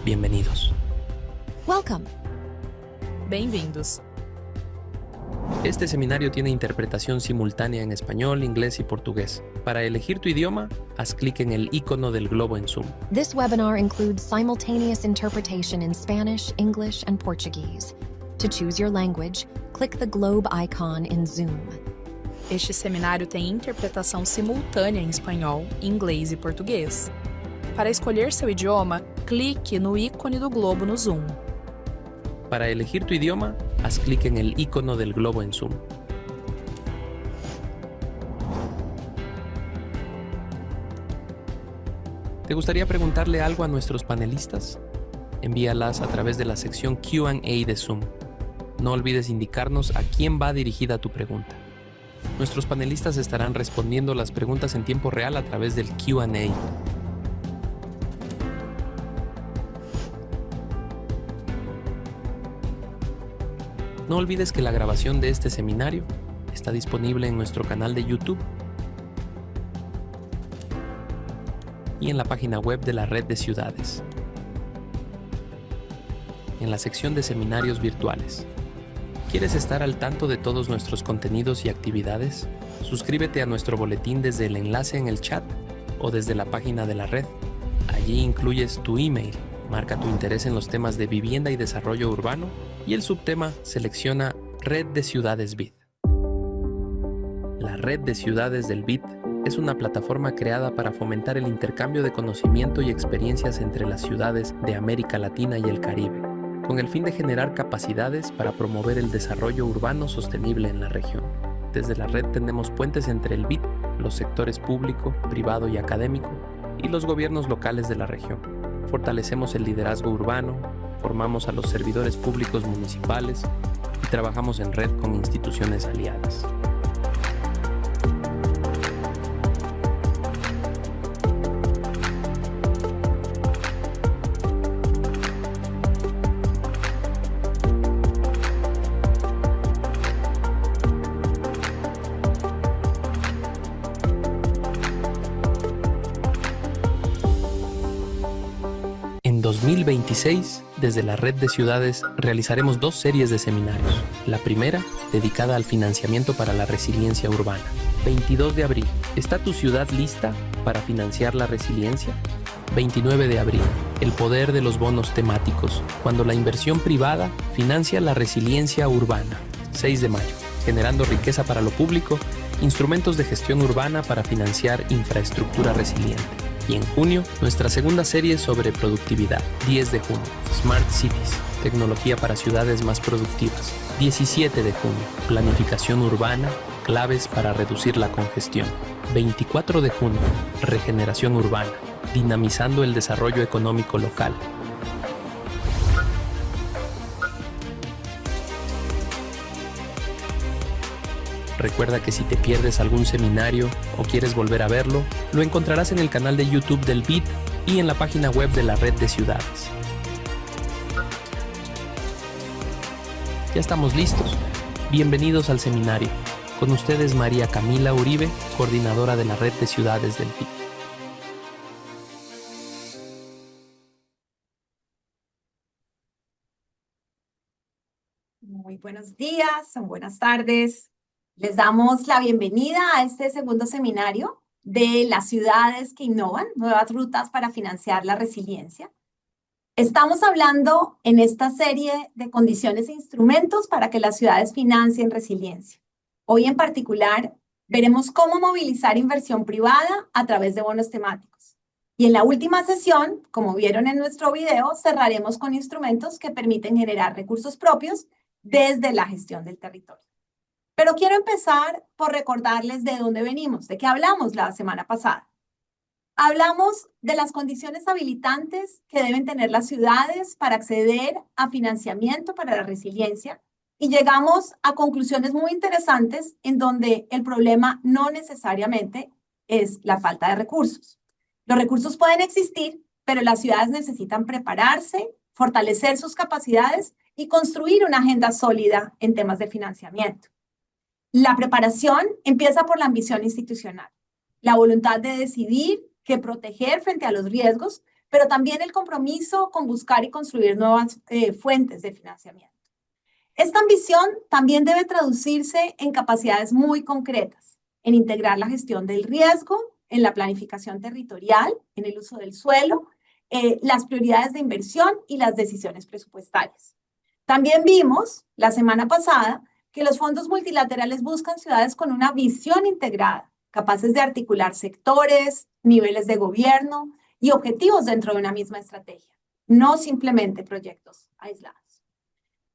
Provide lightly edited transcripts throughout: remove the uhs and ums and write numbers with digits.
Bienvenidos. Welcome. Bem-vindos. Este seminario tiene interpretación simultánea en español, inglés y portugués. Para elegir tu idioma, haz clic en el icono del globo en Zoom. This webinar includes simultaneous interpretation in Spanish, English, and Portuguese. To choose your language, click the globe icon in Zoom. Este seminário tem interpretação simultânea em espanhol, inglês e português. Para escolher seu idioma, clique no ícone do globo no Zoom. Para elegir tu idioma, haz clic en el icono del globo en Zoom. ¿Te gustaría preguntarle algo a nuestros panelistas? Envíalas a través de la sección Q&A de Zoom. No olvides indicarnos a quién va dirigida tu pregunta. Nuestros panelistas estarán respondiendo las preguntas en tiempo real a través del Q&A. No olvides que la grabación de este seminario está disponible en nuestro canal de YouTube y en la página web de la Red de Ciudades, en la sección de seminarios virtuales. ¿Quieres estar al tanto de todos nuestros contenidos y actividades? Suscríbete a nuestro boletín desde el enlace en el chat o desde la página de la red. Allí incluyes tu email, marca tu interés en los temas de vivienda y desarrollo urbano y el subtema selecciona Red de Ciudades BID. La Red de Ciudades del BID es una plataforma creada para fomentar el intercambio de conocimiento y experiencias entre las ciudades de América Latina y el Caribe, con el fin de generar capacidades para promover el desarrollo urbano sostenible en la región. Desde la red tendemos puentes entre el BID, los sectores público, privado y académico, y los gobiernos locales de la región. Fortalecemos el liderazgo urbano, formamos a los servidores públicos municipales y trabajamos en red con instituciones aliadas. En 2026, desde la Red de Ciudades, realizaremos 2 series de seminarios. La primera, dedicada al financiamiento para la resiliencia urbana. 22 de abril, ¿está tu ciudad lista para financiar la resiliencia? 29 de abril, el poder de los bonos temáticos, cuando la inversión privada financia la resiliencia urbana. 6 de mayo, generando riqueza para lo público, instrumentos de gestión urbana para financiar infraestructura resiliente. Y en junio, nuestra segunda serie sobre productividad. 10 de junio, Smart Cities, tecnología para ciudades más productivas. 17 de junio, planificación urbana, claves para reducir la congestión. 24 de junio, regeneración urbana, dinamizando el desarrollo económico local. Recuerda que si te pierdes algún seminario o quieres volver a verlo, lo encontrarás en el canal de YouTube del BID y en la página web de la Red de Ciudades. Ya estamos listos. Bienvenidos al seminario. Con ustedes María Camila Uribe, coordinadora de la Red de Ciudades del BID. Muy buenos días, buenas tardes. Les damos la bienvenida a este segundo seminario de las ciudades que innovan, nuevas rutas para financiar la resiliencia. Estamos hablando en esta serie de condiciones e instrumentos para que las ciudades financien resiliencia. Hoy en particular veremos cómo movilizar inversión privada a través de bonos temáticos. Y en la última sesión, como vieron en nuestro video, cerraremos con instrumentos que permiten generar recursos propios desde la gestión del territorio. Pero quiero empezar por recordarles de dónde venimos, de qué hablamos la semana pasada. Hablamos de las condiciones habilitantes que deben tener las ciudades para acceder a financiamiento para la resiliencia y llegamos a conclusiones muy interesantes en donde el problema no necesariamente es la falta de recursos. Los recursos pueden existir, pero las ciudades necesitan prepararse, fortalecer sus capacidades y construir una agenda sólida en temas de financiamiento. La preparación empieza por la ambición institucional, la voluntad de decidir que proteger frente a los riesgos pero también el compromiso con buscar y construir nuevas fuentes de financiamiento. Esta ambición también debe traducirse en capacidades muy concretas, en integrar la gestión del riesgo, en la planificación territorial, en el uso del suelo, las prioridades de inversión y las decisiones presupuestarias. También vimos la semana pasada que los fondos multilaterales buscan ciudades con una visión integrada, capaces de articular sectores, niveles de gobierno y objetivos dentro de una misma estrategia, no simplemente proyectos aislados.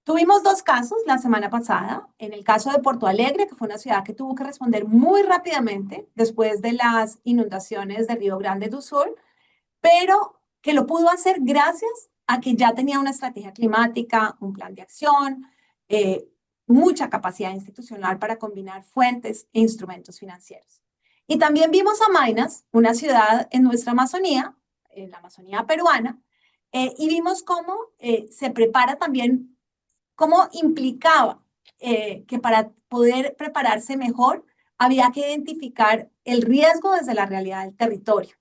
Tuvimos dos casos la semana pasada. En el caso de Porto Alegre, que fue una ciudad que tuvo que responder muy rápidamente después de las inundaciones de Río Grande do Sul, pero que lo pudo hacer gracias a que ya tenía una estrategia climática, un plan de acción, mucha capacidad institucional para combinar fuentes e instrumentos financieros. Y también vimos a Maynas, una ciudad en nuestra Amazonía, en la Amazonía peruana, y vimos cómo se prepara también, cómo implicaba que para poder prepararse mejor había que identificar el riesgo desde la realidad del territorio,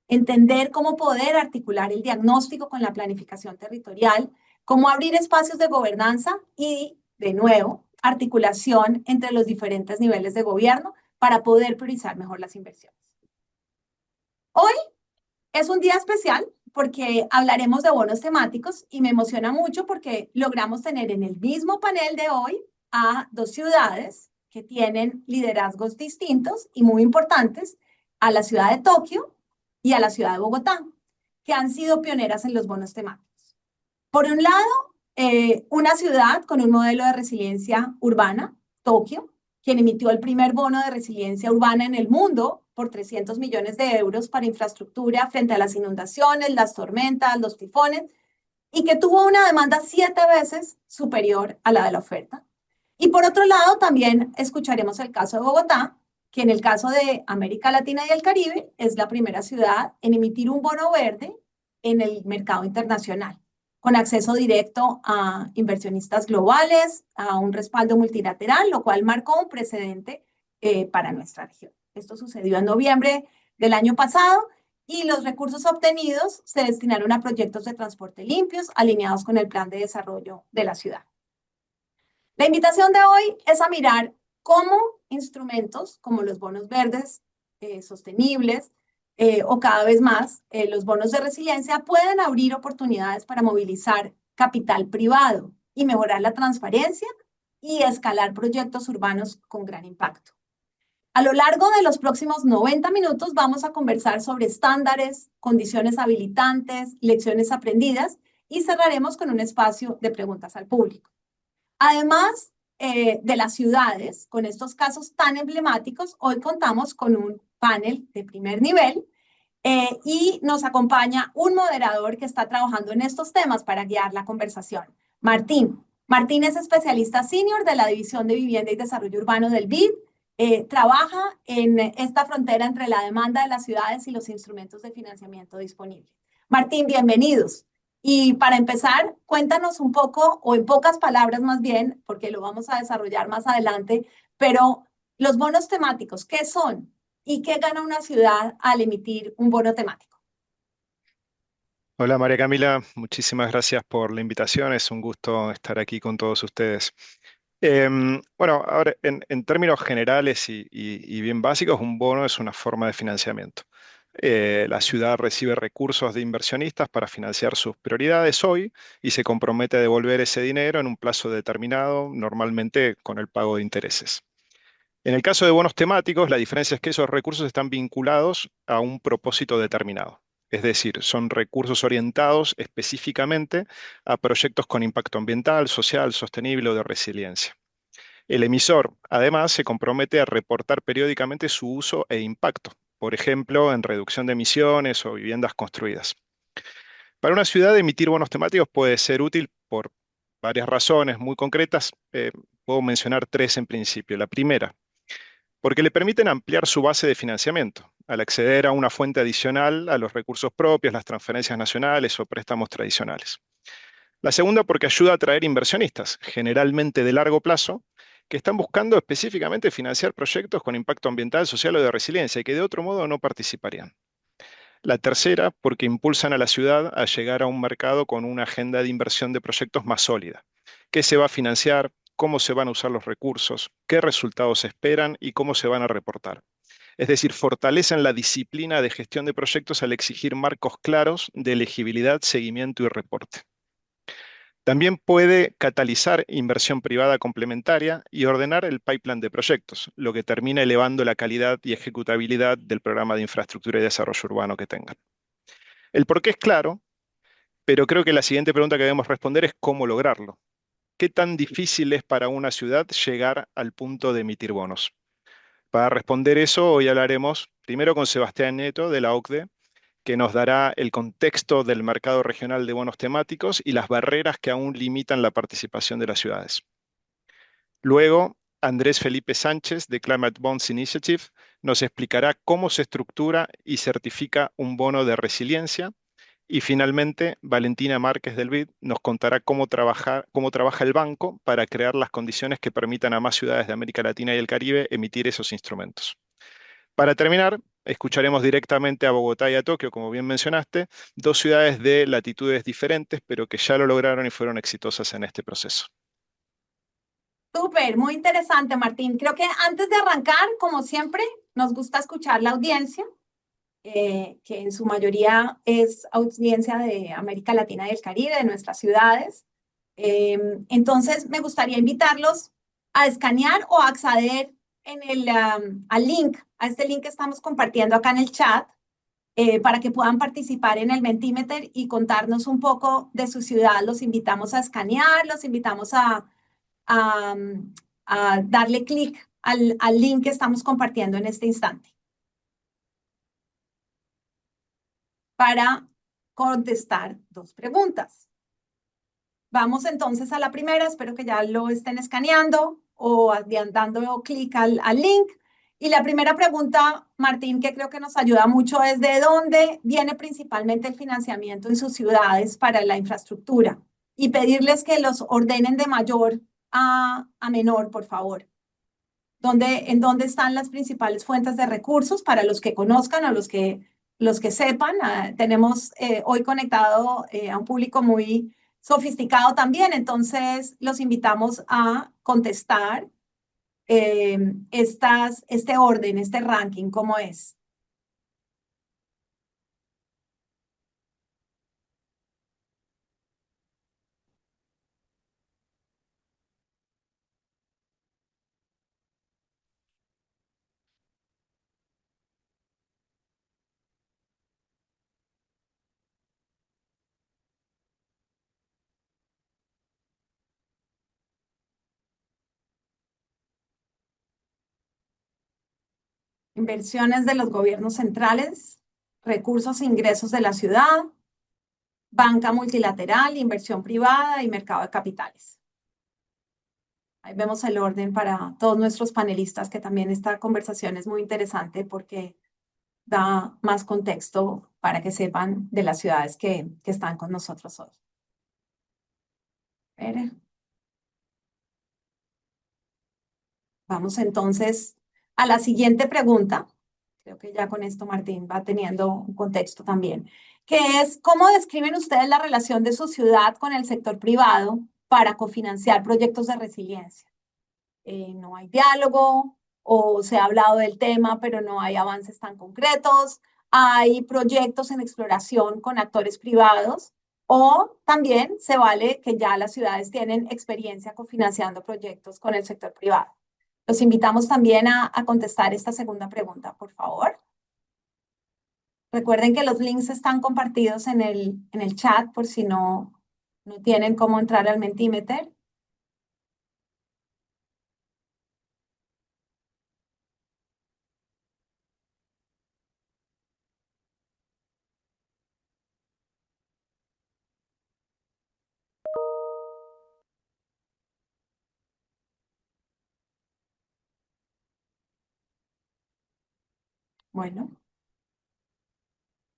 entender cómo poder articular el diagnóstico con la planificación territorial, cómo abrir espacios de gobernanza y, de nuevo, articulación entre los diferentes niveles de gobierno para poder priorizar mejor las inversiones. Hoy es un día especial porque hablaremos de bonos temáticos y me emociona mucho porque logramos tener en el mismo panel de hoy a dos ciudades que tienen liderazgos distintos y muy importantes, a la ciudad de Tokio y a la ciudad de Bogotá, que han sido pioneras en los bonos temáticos. Por un lado, una ciudad con un modelo de resiliencia urbana, Tokio, quien emitió el primer bono de resiliencia urbana en el mundo por 300 millones de euros para infraestructura frente a las inundaciones, las tormentas, los tifones, y que tuvo una demanda 7 veces superior a la de la oferta. Y por otro lado, también escucharemos el caso de Bogotá, que en el caso de América Latina y el Caribe es la primera ciudad en emitir un bono verde en el mercado internacional, con acceso directo a inversionistas globales, a un respaldo multilateral, lo cual marcó un precedente para nuestra región. Esto sucedió en noviembre del año pasado y los recursos obtenidos se destinaron a proyectos de transporte limpios alineados con el plan de desarrollo de la ciudad. La invitación de hoy es a mirar cómo instrumentos como los bonos verdes sostenibles o cada vez más los bonos de resiliencia pueden abrir oportunidades para movilizar capital privado y mejorar la transparencia y escalar proyectos urbanos con gran impacto. A lo largo de los próximos 90 minutos vamos a conversar sobre estándares, condiciones habilitantes, lecciones aprendidas y cerraremos con un espacio de preguntas al público. Además de las ciudades, con estos casos tan emblemáticos, hoy contamos con un panel de primer nivel y nos acompaña un moderador que está trabajando en estos temas para guiar la conversación. Martín. Martín es especialista senior de la División de Vivienda y Desarrollo Urbano del BID. Trabaja en esta frontera entre la demanda de las ciudades y los instrumentos de financiamiento disponibles. Martín, bienvenidos. Y para empezar, cuéntanos un poco, o en pocas palabras más bien, porque lo vamos a desarrollar más adelante, pero los bonos temáticos, ¿qué son? ¿Y qué gana una ciudad al emitir un bono temático? Hola María Camila, muchísimas gracias por la invitación, es un gusto estar aquí con todos ustedes. Bueno, ahora en términos generales y bien básicos, un bono es una forma de financiamiento. La ciudad recibe recursos de inversionistas para financiar sus prioridades hoy y se compromete a devolver ese dinero en un plazo determinado, normalmente con el pago de intereses. En el caso de bonos temáticos, la diferencia es que esos recursos están vinculados a un propósito determinado. Es decir, son recursos orientados específicamente a proyectos con impacto ambiental, social, sostenible o de resiliencia. El emisor, además, se compromete a reportar periódicamente su uso e impacto, por ejemplo, en reducción de emisiones o viviendas construidas. Para una ciudad, emitir bonos temáticos puede ser útil por varias razones muy concretas. Puedo mencionar 3 en principio. La primera, porque le permiten ampliar su base de financiamiento al acceder a una fuente adicional a los recursos propios, las transferencias nacionales o préstamos tradicionales. La segunda, porque ayuda a atraer inversionistas, generalmente de largo plazo, que están buscando específicamente financiar proyectos con impacto ambiental, social o de resiliencia y que de otro modo no participarían. La tercera, porque impulsan a la ciudad a llegar a un mercado con una agenda de inversión de proyectos más sólida. ¿Qué se va a financiar? ¿Cómo se van a usar los recursos? ¿Qué resultados se esperan y cómo se van a reportar? Es decir, fortalecen la disciplina de gestión de proyectos al exigir marcos claros de elegibilidad, seguimiento y reporte. También puede catalizar inversión privada complementaria y ordenar el pipeline de proyectos, lo que termina elevando la calidad y ejecutabilidad del programa de infraestructura y desarrollo urbano que tengan. El por qué es claro, pero creo que la siguiente pregunta que debemos responder es cómo lograrlo. ¿Qué tan difícil es para una ciudad llegar al punto de emitir bonos? Para responder eso, hoy hablaremos primero con Sebastián Nieto de la OCDE, que nos dará el contexto del mercado regional de bonos temáticos y las barreras que aún limitan la participación de las ciudades. Luego, Andrés Felipe Sánchez de Climate Bonds Initiative nos explicará cómo se estructura y certifica un bono de resiliencia. Y finalmente, Valentina Márquez del BID nos contará cómo trabaja el banco para crear las condiciones que permitan a más ciudades de América Latina y el Caribe emitir esos instrumentos. Para terminar, escucharemos directamente a Bogotá y a Tokio, como bien mencionaste, dos ciudades de latitudes diferentes, pero que ya lo lograron y fueron exitosas en este proceso. Súper, muy interesante, Martín. Creo que antes de arrancar, como siempre, nos gusta escuchar la audiencia, que en su mayoría es audiencia de América Latina y el Caribe, de nuestras ciudades. Entonces, me gustaría invitarlos a escanear o a acceder al link, a este link que estamos compartiendo acá en el chat, para que puedan participar en el Mentimeter y contarnos un poco de su ciudad. Los invitamos a escanear, los invitamos a darle clic al link que estamos compartiendo en este instante para contestar dos preguntas. Vamos entonces a la primera, espero que ya lo estén escaneando o dando clic al link. Y la primera pregunta, Martín, que creo que nos ayuda mucho, es ¿de dónde viene principalmente el financiamiento en sus ciudades para la infraestructura? Y pedirles que los ordenen de mayor a menor, por favor. ¿En dónde están las principales fuentes de recursos para los que conozcan o los que sepan? Tenemos hoy conectado a un público muy sofisticado también, entonces los invitamos a contestar este orden, este ranking, ¿cómo es? Inversiones de los gobiernos centrales, recursos e ingresos de la ciudad, banca multilateral, inversión privada y mercado de capitales. Ahí vemos el orden para todos nuestros panelistas, que también esta conversación es muy interesante porque da más contexto para que sepan de las ciudades que están con nosotros hoy. Vamos entonces a la siguiente pregunta. Creo que ya con esto Martín va teniendo un contexto también, que es ¿cómo describen ustedes la relación de su ciudad con el sector privado para cofinanciar proyectos de resiliencia? No hay diálogo o se ha hablado del tema, pero no hay avances tan concretos. Hay proyectos en exploración con actores privados o también se vale que ya las ciudades tienen experiencia cofinanciando proyectos con el sector privado. Los invitamos también a contestar esta segunda pregunta, por favor. Recuerden que los links están compartidos en el chat por si no tienen cómo entrar al Mentimeter.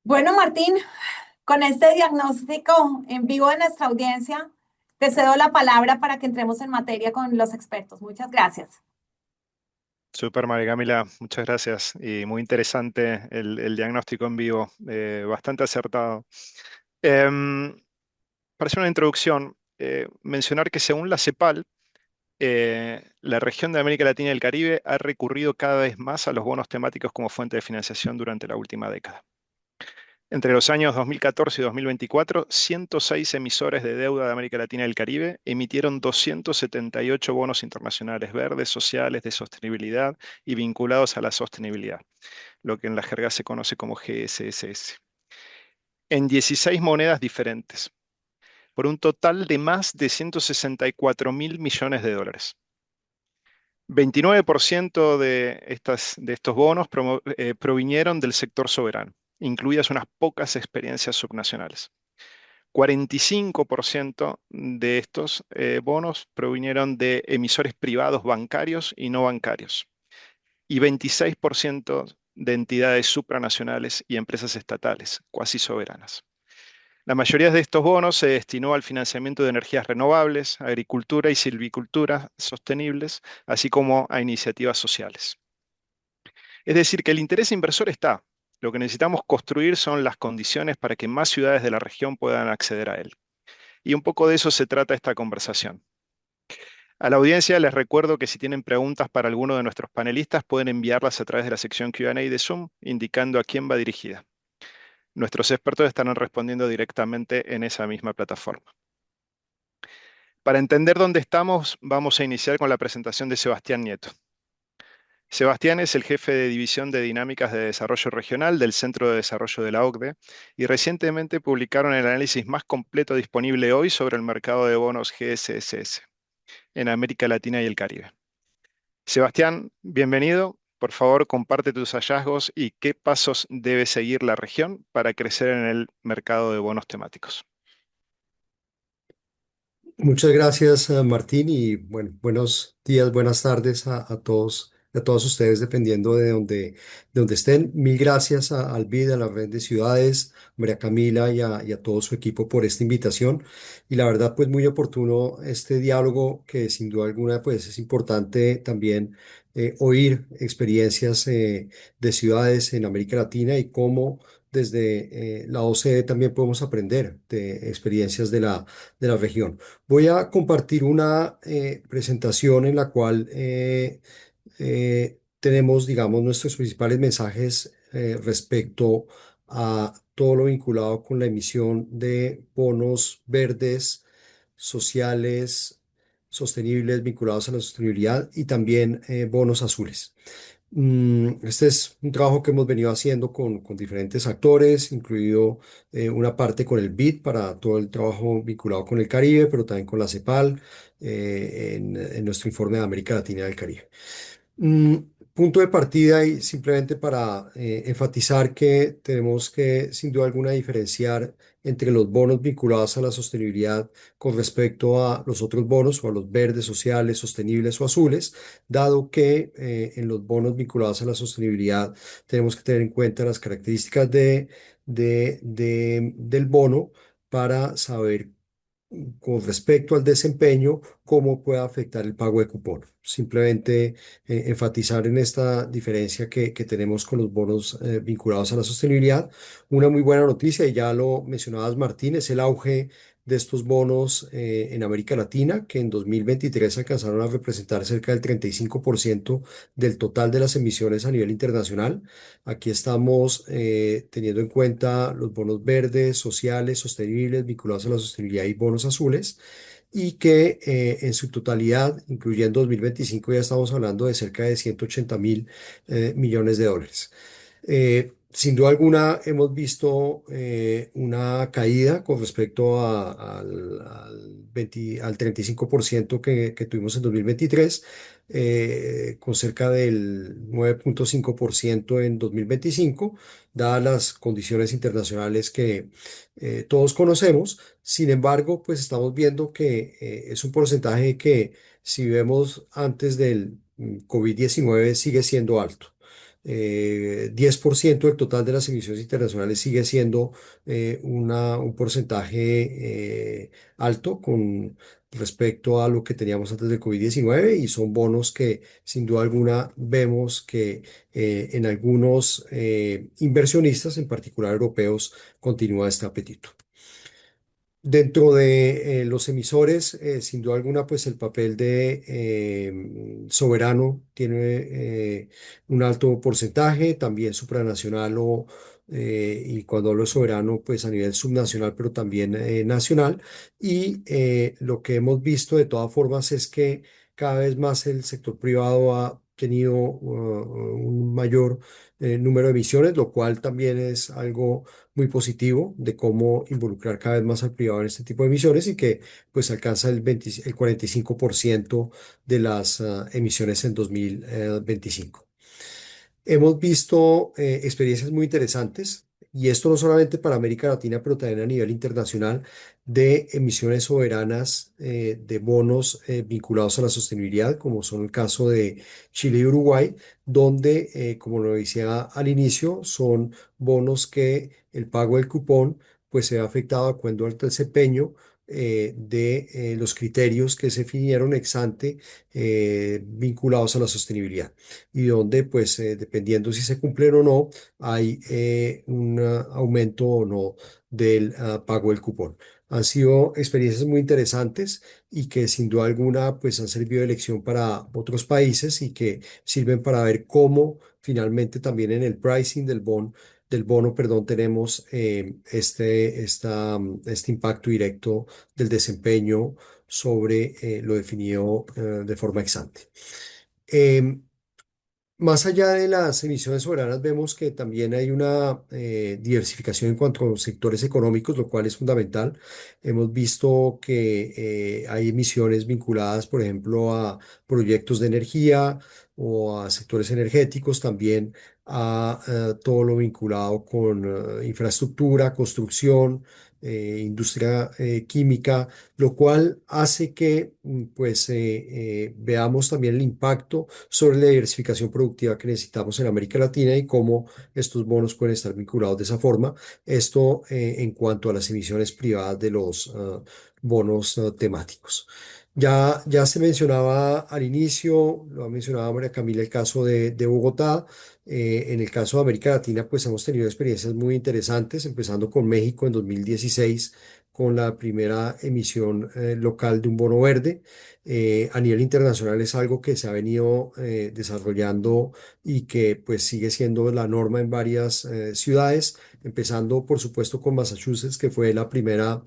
Bueno, Martín, con este diagnóstico en vivo de nuestra audiencia, te cedo la palabra para que entremos en materia con los expertos. Muchas gracias. Super, María Camila, muchas gracias. Y muy interesante el diagnóstico en vivo, bastante acertado. Em, para hacer una introducción, mencionar que según la CEPAL, la región de América Latina y el Caribe ha recurrido cada vez más a los bonos temáticos como fuente de financiación durante la última década. Entre los años 2014 y 2024, 106 emisores de deuda de América Latina y el Caribe emitieron 278 bonos internacionales verdes, sociales, de sostenibilidad y vinculados a la sostenibilidad, lo que en la jerga se conoce como GSSS, en 16 monedas diferentes, por un total de más de 164 mil millones de dólares. 29% de estos bonos provinieron del sector soberano, incluidas unas pocas experiencias subnacionales. 45% de estos bonos provinieron de emisores privados bancarios y no bancarios, y 26% de entidades supranacionales y empresas estatales, cuasi soberanas. La mayoría de estos bonos se destinó al financiamiento de energías renovables, agricultura y silvicultura sostenibles, así como a iniciativas sociales. Es decir, que el interés inversor está. Lo que necesitamos construir son las condiciones para que más ciudades de la región puedan acceder a él. Y un poco de eso se trata esta conversación. A la audiencia les recuerdo que si tienen preguntas para alguno de nuestros panelistas pueden enviarlas a través de la sección Q&A de Zoom, indicando a quién va dirigida. Nuestros expertos estarán respondiendo directamente en esa misma plataforma. Para entender dónde estamos, vamos a iniciar con la presentación de Sebastián Nieto. Sebastián es el jefe de División de Dinámicas de Desarrollo Regional del Centro de Desarrollo de la OCDE y recientemente publicaron el análisis más completo disponible hoy sobre el mercado de bonos GSSS en América Latina y el Caribe. Sebastián, bienvenido. Por favor, comparte tus hallazgos y qué pasos debe seguir la región para crecer en el mercado de bonos temáticos. Muchas gracias, Martín, y bueno, buenos días, buenas tardes a todos, a todos ustedes, dependiendo de donde estén. Mil gracias al BID, a la Red de Ciudades, María Camila y a todo su equipo por esta invitación. Y la verdad, pues muy oportuno este diálogo que sin duda alguna, pues es importante también oír experiencias de ciudades en América Latina y cómo desde la OCDE también podemos aprender de experiencias de la región. Voy a compartir una presentación en la cual tenemos, digamos, nuestros principales mensajes respecto a todo lo vinculado con la emisión de bonos verdes, sociales, sostenibles, vinculados a la sostenibilidad y también bonos azules. Este es un trabajo que hemos venido haciendo con diferentes actores, incluido una parte con el BID para todo el trabajo vinculado con el Caribe, pero también con la CEPAL en nuestro informe de América Latina y del Caribe. Mm, Punto de partida y simplemente para enfatizar que tenemos que, sin duda alguna, diferenciar entre los bonos vinculados a la sostenibilidad con respecto a los otros bonos o a los verdes, sociales, sostenibles o azules, dado que en los bonos vinculados a la sostenibilidad tenemos que tener en cuenta las características del bono para saber con respecto al desempeño, cómo puede afectar el pago de cupón. Simplemente enfatizar en esta diferencia que tenemos con los bonos vinculados a la sostenibilidad. Una muy buena noticia, y ya lo mencionabas, Martín, es el auge de estos bonos en América Latina, que en 2023 alcanzaron a representar cerca del 35% del total de las emisiones a nivel internacional. Aquí estamos teniendo en cuenta los bonos verdes, sociales, sostenibles, vinculados a la sostenibilidad y bonos azules, y que en su totalidad, incluyendo 2025, ya estamos hablando de cerca de 180 mil millones de dólares. Sin duda alguna hemos visto una caída con respecto al 35% que tuvimos en 2023, con cerca del 9,5% en 2025, dadas las condiciones internacionales que todos conocemos. Sin embargo, pues estamos viendo que es un porcentaje que, si vemos antes del COVID-19, sigue siendo alto. 10% del total de las emisiones internacionales sigue siendo un porcentaje alto con respecto a lo que teníamos antes del COVID-19 y son bonos que sin duda alguna vemos que en algunos inversionistas, en particular europeos, continúa este apetito. Dentro de los emisores, sin duda alguna, pues el papel de soberano tiene un alto porcentaje, también supranacional y cuando hablo de soberano, pues a nivel subnacional, pero también nacional. Y lo que hemos visto de todas formas es que cada vez más el sector privado ha tenido un mayor número de emisiones, lo cual también es algo muy positivo de cómo involucrar cada vez más al privado en este tipo de emisiones y que pues alcanza el 45% de las emisiones en 2025. Hemos visto experiencias muy interesantes, y esto no solamente para América Latina, pero también a nivel internacional, de emisiones soberanas de bonos vinculados a la sostenibilidad, como son el caso de Chile y Uruguay, donde, como lo decía al inicio, son bonos que el pago del cupón pues se ve afectado de acuerdo al desempeño de los criterios que se definieron ex ante vinculados a la sostenibilidad y donde, pues, dependiendo si se cumplen o no, hay un aumento o no del pago del cupón. Han sido experiencias muy interesantes y que sin duda alguna, pues, han servido de lección para otros países y que sirven para ver cómo finalmente también en el pricing del bono, perdón, tenemos este impacto directo del desempeño sobre lo definido de forma ex ante. Em, Más allá de las emisiones soberanas, vemos que también hay una diversificación en cuanto a los sectores económicos, lo cual es fundamental. Hemos visto que hay emisiones vinculadas, por ejemplo, a proyectos de energía o a sectores energéticos, también a todo lo vinculado con infraestructura, construcción, industria química, lo cual hace que pues veamos también el impacto sobre la diversificación productiva que necesitamos en América Latina y cómo estos bonos pueden estar vinculados de esa forma. Esto en cuanto a las emisiones privadas de los bonos temáticos. Ya se mencionaba al inicio, lo ha mencionado María Camila, el caso de Bogotá. En el caso de América Latina, pues hemos tenido experiencias muy interesantes, empezando con México en 2016 con la primera emisión local de un bono verde. A nivel internacional es algo que se ha venido desarrollando y que pues sigue siendo la norma en varias ciudades, empezando por supuesto con Massachusetts, que fue la primera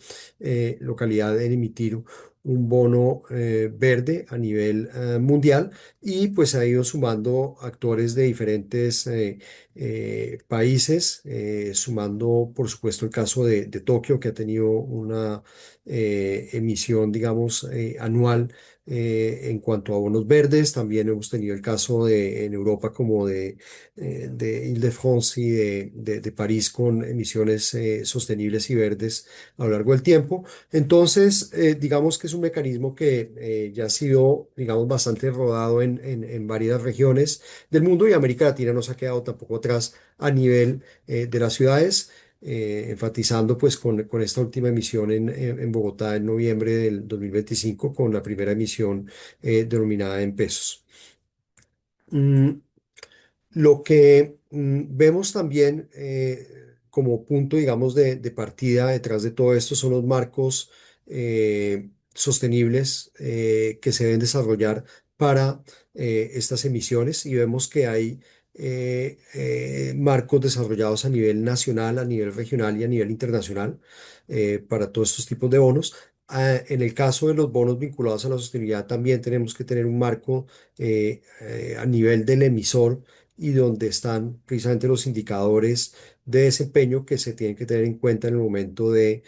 localidad en emitir un bono verde a nivel mundial y pues ha ido sumando actores de diferentes países, sumando por supuesto el caso de Tokio, que ha tenido una emisión, digamos, anual en cuanto a bonos verdes. También hemos tenido el caso en Europa como de Île-de-France y de París con emisiones sostenibles y verdes a lo largo del tiempo. Entonces, digamos que es un mecanismo que ya ha sido, digamos, bastante rodado en varias regiones del mundo y América Latina no se ha quedado tampoco atrás a nivel de las ciudades enfatizando pues con esta última emisión en Bogotá en noviembre del 2025 con la primera emisión denominada en pesos. Mm, lo que vemos también como punto, digamos, de partida detrás de todo esto son los marcos sostenibles que se deben desarrollar para estas emisiones y vemos que hay marcos desarrollados a nivel nacional, a nivel regional y a nivel internacional para todos estos tipos de bonos. En el caso de los bonos vinculados a la sostenibilidad, también tenemos que tener un marco a nivel del emisor y donde están precisamente los indicadores de desempeño que se tienen que tener en cuenta en el momento de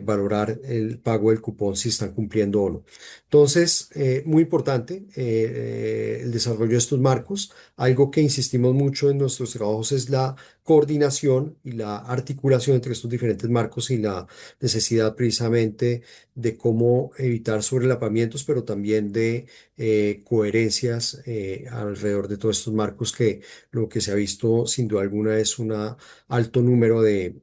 valorar el pago del cupón si están cumpliendo o no. Entonces, muy importante el desarrollo de estos marcos. Algo que insistimos mucho en nuestros trabajos es la coordinación y la articulación entre estos diferentes marcos y la necesidad precisamente de cómo evitar sobrelapamientos, pero también de coherencias alrededor de todos estos marcos que lo que se ha visto sin duda alguna es un alto número de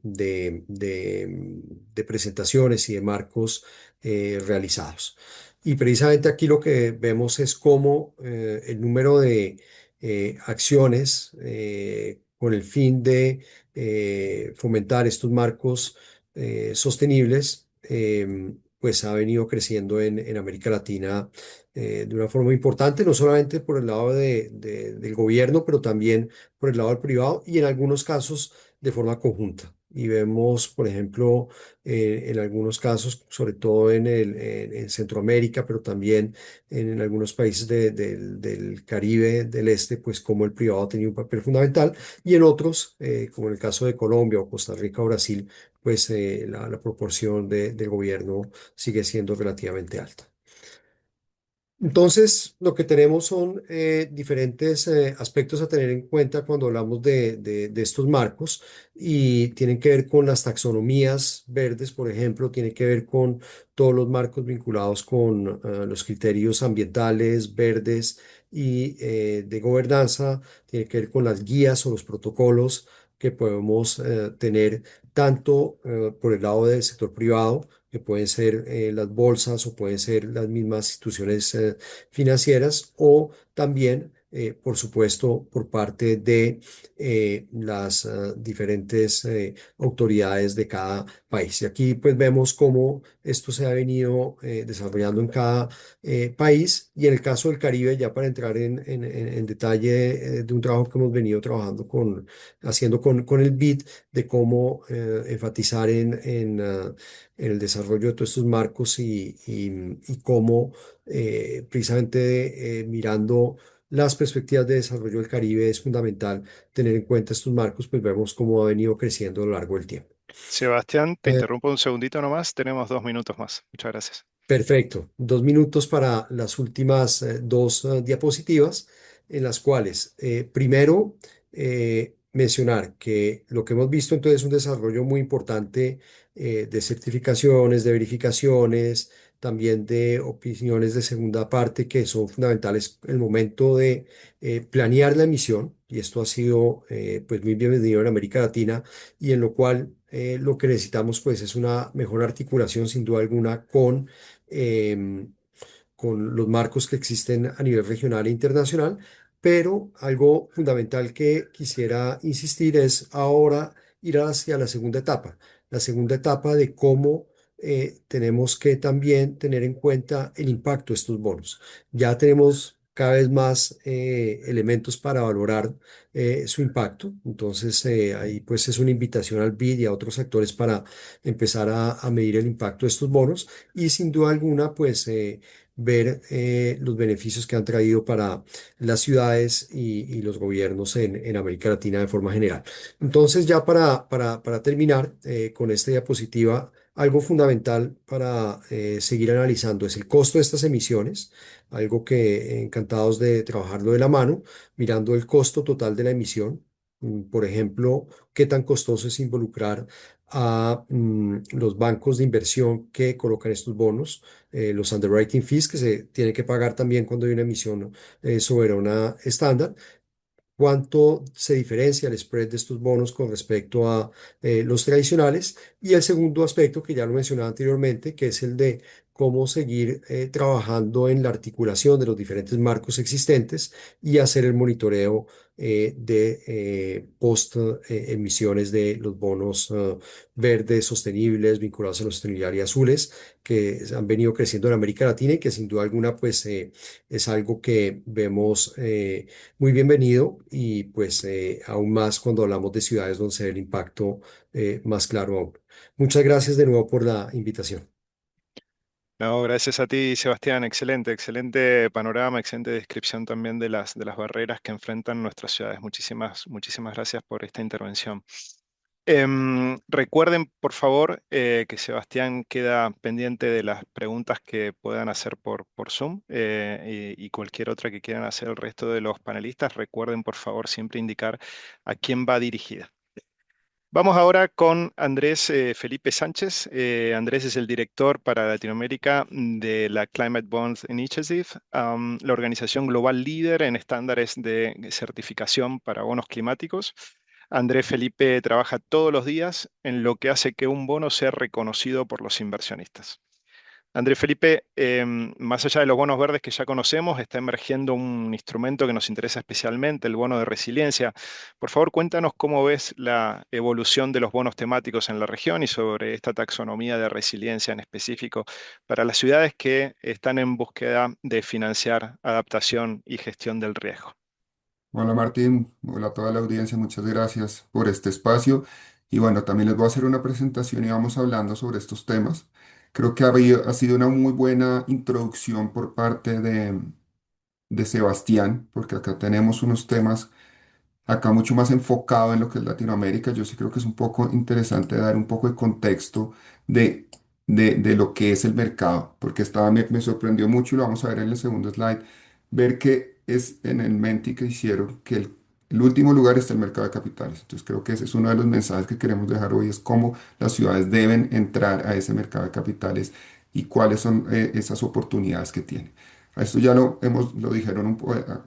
presentaciones y de marcos realizados. Y precisamente aquí lo que vemos es cómo el número de acciones con el fin de fomentar estos marcos sostenibles, pues ha venido creciendo en América Latina de una forma importante, no solamente por el lado del gobierno, pero también por el lado del privado y en algunos casos de forma conjunta. Y vemos, por ejemplo, en algunos casos, sobre todo en Centroamérica, pero también en algunos países del Caribe, del Este, pues como el privado ha tenido un papel fundamental y en otros, como en el caso de Colombia o Costa Rica o Brasil, pues la proporción del gobierno sigue siendo relativamente alta. Entonces, lo que tenemos son diferentes aspectos a tener en cuenta cuando hablamos de estos marcos y tienen que ver con las taxonomías verdes, por ejemplo, tiene que ver con todos los marcos vinculados con los criterios ambientales, verdes y de gobernanza, tiene que ver con las guías o los protocolos que podemos tener tanto por el lado del sector privado, que pueden ser las bolsas o pueden ser las mismas instituciones financieras o también, por supuesto, por parte de las diferentes autoridades de cada país. Y aquí pues vemos cómo esto se ha venido desarrollando en cada país y en el caso del Caribe, ya para entrar en detalle de un trabajo que hemos venido trabajando haciendo con el BID, de cómo enfatizar en el desarrollo de todos estos marcos y cómo precisamente mirando las perspectivas de desarrollo del Caribe es fundamental tener en cuenta estos marcos, pues vemos cómo ha venido creciendo a lo largo del tiempo. Sebastián, te Eh, interrumpo un segundito nomás, tenemos 2 minutos más. Muchas gracias. Perfecto. 2 minutos para las últimas dos diapositivas, en las cuales, primero, mencionar que lo que hemos visto entonces es un desarrollo muy importante de certificaciones, de verificaciones, también de opiniones de segunda parte que son fundamentales en el momento de planear la emisión, y esto ha sido pues muy bienvenido en América Latina y en lo cual lo que necesitamos pues es una mejor articulación sin duda alguna em, con los marcos que existen a nivel regional e internacional, pero algo fundamental que quisiera insistir es ahora ir hacia la segunda etapa de cómo tenemos que también tener en cuenta el impacto de estos bonos. Ya tenemos cada vez más elementos para valorar su impacto. Entonces, ahí pues es una invitación al BID y a otros actores para empezar a medir el impacto de estos bonos y sin duda alguna, pues ver los beneficios que han traído para las ciudades y los gobiernos en América Latina de forma general. Entonces, ya para terminar con esta diapositiva, algo fundamental para seguir analizando es el costo de estas emisiones, algo que encantados de trabajarlo de la mano, mirando el costo total de la emisión. Por ejemplo, qué tan costoso es involucrar a los bancos de inversión que colocan estos bonos, los underwriting fees que se tienen que pagar también cuando hay una emisión soberana estándar, cuánto se diferencia el spread de estos bonos con respecto a los tradicionales. Y el segundo aspecto, que ya lo mencionaba anteriormente, que es el de cómo seguir trabajando en la articulación de los diferentes marcos existentes y hacer el monitoreo de post emisiones de los bonos verdes sostenibles vinculados a la sostenibilidad y azules que han venido creciendo en América Latina y que sin duda alguna pues es algo que vemos muy bienvenido y pues aún más cuando hablamos de ciudades donde se ve el impacto más claro aún. Muchas gracias de nuevo por la invitación. No, gracias a ti, Sebastián. Excelente, excelente panorama, excelente descripción también de las barreras que enfrentan nuestras ciudades. Muchísimas, muchísimas gracias por esta intervención. Recuerden, por favor, que Sebastián queda pendiente de las preguntas que puedan hacer por Zoom y cualquier otra que quieran hacer el resto de los panelistas. Recuerden, por favor, siempre indicar a quién va dirigida. Vamos ahora con Andrés Felipe Sánchez. Andrés es el director para Latinoamérica de la Climate Bonds Initiative, la organización global líder en estándares de certificación para bonos climáticos. Andrés Felipe trabaja todos los días en lo que hace que un bono sea reconocido por los inversionistas. Andrés Felipe, más allá de los bonos verdes que ya conocemos, está emergiendo un instrumento que nos interesa especialmente, el bono de resiliencia. Por favor, cuéntanos cómo ves la evolución de los bonos temáticos en la región y sobre esta taxonomía de resiliencia en específico para las ciudades que están en búsqueda de financiar adaptación y gestión del riesgo. Hola Martín, hola a toda la audiencia, muchas gracias por este espacio. Y bueno, también les voy a hacer una presentación y vamos hablando sobre estos temas. Creo que ha sido una muy buena introducción por parte de Sebastián, porque acá tenemos unos temas acá mucho más enfocado en lo que es Latinoamérica. Yo sí creo que es un poco interesante dar un poco de contexto de, de lo que es el mercado, porque me sorprendió mucho, y lo vamos a ver en el segundo slide, ver que es en el Menti que hicieron que el último lugar está el mercado de capitales. Entonces creo que ese es uno de los mensajes que queremos dejar hoy, es cómo las ciudades deben entrar a ese mercado de capitales y cuáles son esas oportunidades que tienen. A esto ya lo dijeron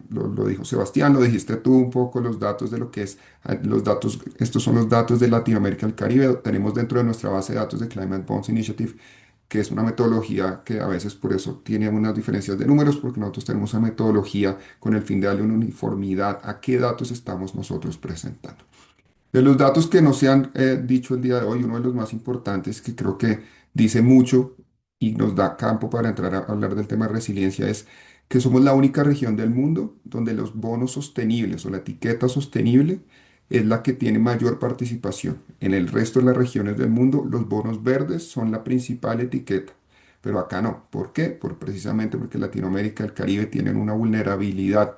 lo dijo Sebastián, lo dijiste tú un poco, los datos de lo que es, los datos, estos son los datos de Latinoamérica y el Caribe. Tenemos dentro de nuestra base de datos de Climate Bonds Initiative, que es una metodología que a veces por eso tiene unas diferencias de números, porque nosotros tenemos una metodología con el fin de darle una uniformidad a qué datos estamos nosotros presentando. De los datos que no se han dicho el día de hoy, uno de los más importantes que creo que dice mucho y nos da campo para entrar a hablar del tema de resiliencia es que somos la única región del mundo donde los bonos sostenibles o la etiqueta sostenible es la que tiene mayor participación. En el resto de las regiones del mundo, los bonos verdes son la principal etiqueta, pero acá no. ¿Por qué? Precisamente porque Latinoamérica y el Caribe tienen una vulnerabilidad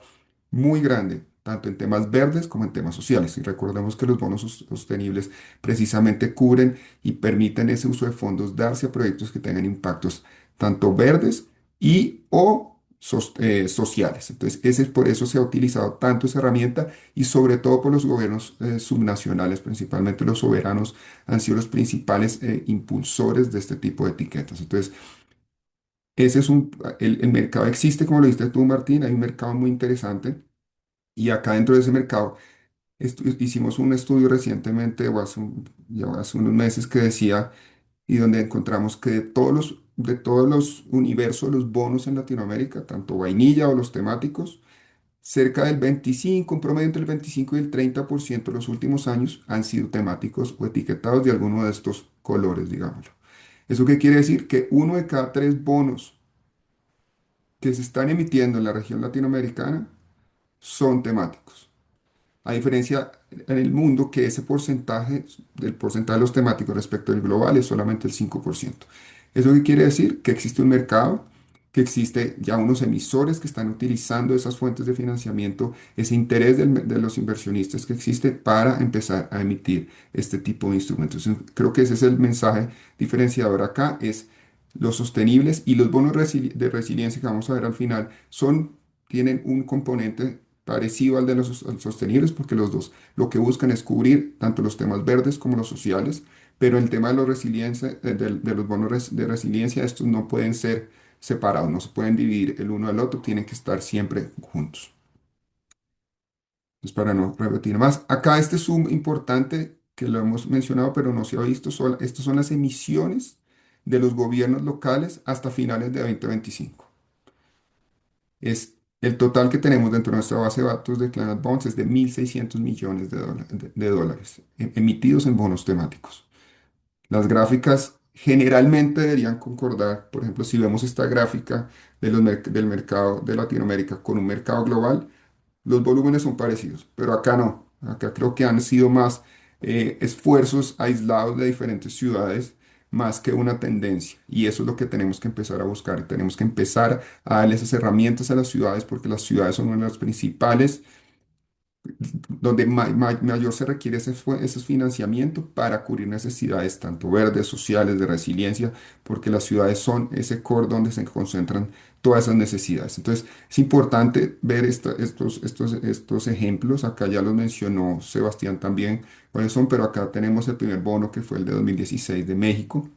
muy grande, tanto en temas verdes como en temas sociales. Y recordemos que los bonos sostenibles precisamente cubren y permiten ese uso de fondos darse a proyectos que tengan impactos tanto verdes y o sociales. Entonces, por eso se ha utilizado tanto esa herramienta y sobre todo por los gobiernos subnacionales, principalmente los soberanos, han sido los principales impulsores de este tipo de etiquetas. Entonces, ese es el mercado existe, como lo dijiste tú, Martín, hay un mercado muy interesante y acá dentro de ese mercado hicimos un estudio recientemente, o ya hace unos meses, que decía, y donde encontramos que de todos los universos, los bonos en Latinoamérica, tanto vainilla o los temáticos, cerca del 25, un promedio entre el 25 y el 30% de los últimos años han sido temáticos o etiquetados de alguno de estos colores, digámoslo. ¿Eso qué quiere decir? Que uno de cada tres bonos que se están emitiendo en la región latinoamericana son temáticos. A diferencia en el mundo que ese porcentaje, del porcentaje de los temáticos respecto del global es solamente el 5%. ¿Eso qué quiere decir? Que existe un mercado, que existe ya unos emisores que están utilizando esas fuentes de financiamiento, ese interés de los inversionistas que existe para empezar a emitir este tipo de instrumentos. Creo que ese es el mensaje diferenciador acá, es los sostenibles y los bonos de resiliencia que vamos a ver al final tienen un componente parecido al de los sostenibles, porque los dos lo que buscan es cubrir tanto los temas verdes como los sociales, pero el tema de, de los bonos de resiliencia, estos no pueden ser separados, no se pueden dividir el uno del otro, tienen que estar siempre juntos. Entonces, para no repetir más, acá este zoom importante que lo hemos mencionado, pero no se ha visto, estas son las emisiones de los gobiernos locales hasta finales de 2025. El total que tenemos dentro de nuestra base de datos de Climate Bonds es de 1.600 millones de dólares emitidos en bonos temáticos. Las gráficas generalmente deberían concordar. Por ejemplo, si vemos esta gráfica del mercado de Latinoamérica con un mercado global, los volúmenes son parecidos, pero acá no. Acá creo que han sido más esfuerzos aislados de diferentes ciudades más que una tendencia. Y eso es lo que tenemos que empezar a buscar. Tenemos que empezar a darle esas herramientas a las ciudades porque las ciudades son una de las principales donde mayor se requiere ese financiamiento para cubrir necesidades tanto verdes, sociales, de resiliencia, porque las ciudades son ese core donde se concentran todas esas necesidades. Entonces, es importante ver estos ejemplos. Acá ya los mencionó Sebastián también cuáles son, pero acá tenemos el primer bono que fue el de 2016 de México.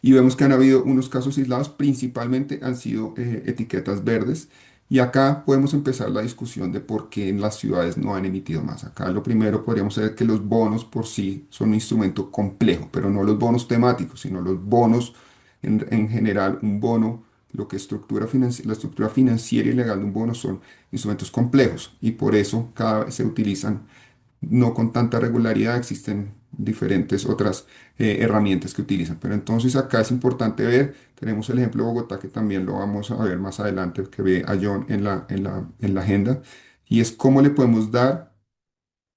Y vemos que han habido unos casos aislados, principalmente han sido etiquetas verdes. Y acá podemos empezar la discusión de por qué en las ciudades no han emitido más. Acá lo primero podríamos ser que los bonos por sí son un instrumento complejo, pero no los bonos temáticos, sino los bonos en general. Un bono, lo que la estructura financiera y legal de un bono son instrumentos complejos y por eso cada vez se utilizan no con tanta regularidad, existen diferentes otras herramientas que utilizan. Pero entonces acá es importante ver, tenemos el ejemplo de Bogotá que también lo vamos a ver más adelante, que ve a John en la agenda, y es cómo le podemos dar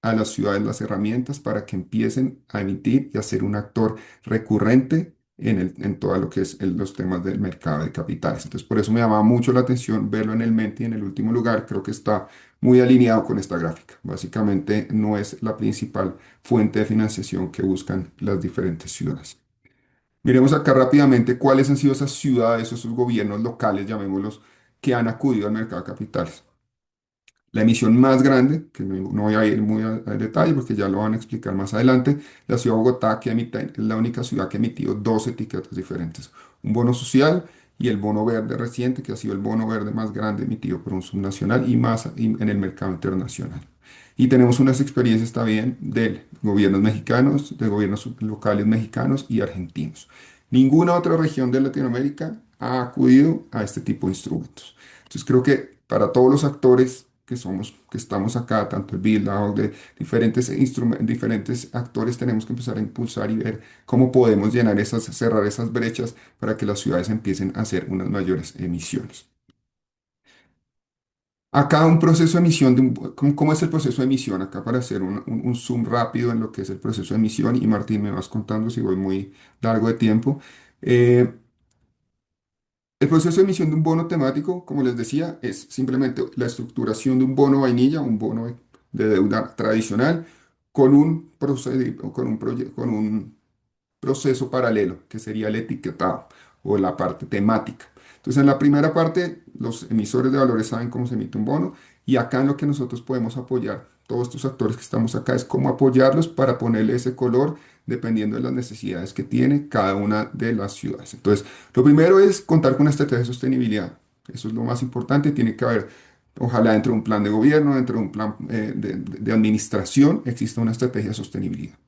a las ciudades las herramientas para que empiecen a emitir y a ser un actor recurrente en todo lo que es los temas del mercado de capitales. Entonces, por eso me llamaba mucho la atención verlo en el Menti en el último lugar. Creo que está muy alineado con esta gráfica. Básicamente, no es la principal fuente de financiación que buscan las diferentes ciudades. Miremos acá rápidamente cuáles han sido esas ciudades o esos gobiernos locales, llamémoslos, que han acudido al mercado de capitales. La emisión más grande, que no voy a ir muy al detalle porque ya lo van a explicar más adelante, la ciudad de Bogotá, que es la única ciudad que ha emitido dos etiquetas diferentes, un bono social y el bono verde reciente, que ha sido el bono verde más grande emitido por un subnacional y más en el mercado internacional. Y tenemos unas experiencias también de gobiernos mexicanos, de gobiernos locales mexicanos y argentinos. Ninguna otra región de Latinoamérica ha acudido a este tipo de instrumentos. Entonces creo que para todos los actores que estamos acá, tanto el BID, la OCDE, diferentes actores, tenemos que empezar a impulsar y ver cómo podemos cerrar esas brechas para que las ciudades empiecen a hacer unas mayores emisiones. Acá un proceso de emisión, ¿cómo es el proceso de emisión? Acá para hacer un zoom rápido en lo que es el proceso de emisión, y Martín me vas contando si voy muy largo de tiempo. Eh, El proceso de emisión de un bono temático, como les decía, es simplemente la estructuración de un bono vainilla, un bono de deuda tradicional, con un proceso paralelo, que sería el etiquetado o la parte temática. Entonces, en la primera parte, los emisores de valores saben cómo se emite un bono, y acá en lo que nosotros podemos apoyar, todos estos actores que estamos acá, es cómo apoyarlos para ponerle ese color dependiendo de las necesidades que tiene cada una de las ciudades. Entonces, lo primero es contar con una estrategia de sostenibilidad. Eso es lo más importante. Tiene que haber, ojalá dentro de un plan de gobierno, dentro de un plan de administración, exista una estrategia de sostenibilidad.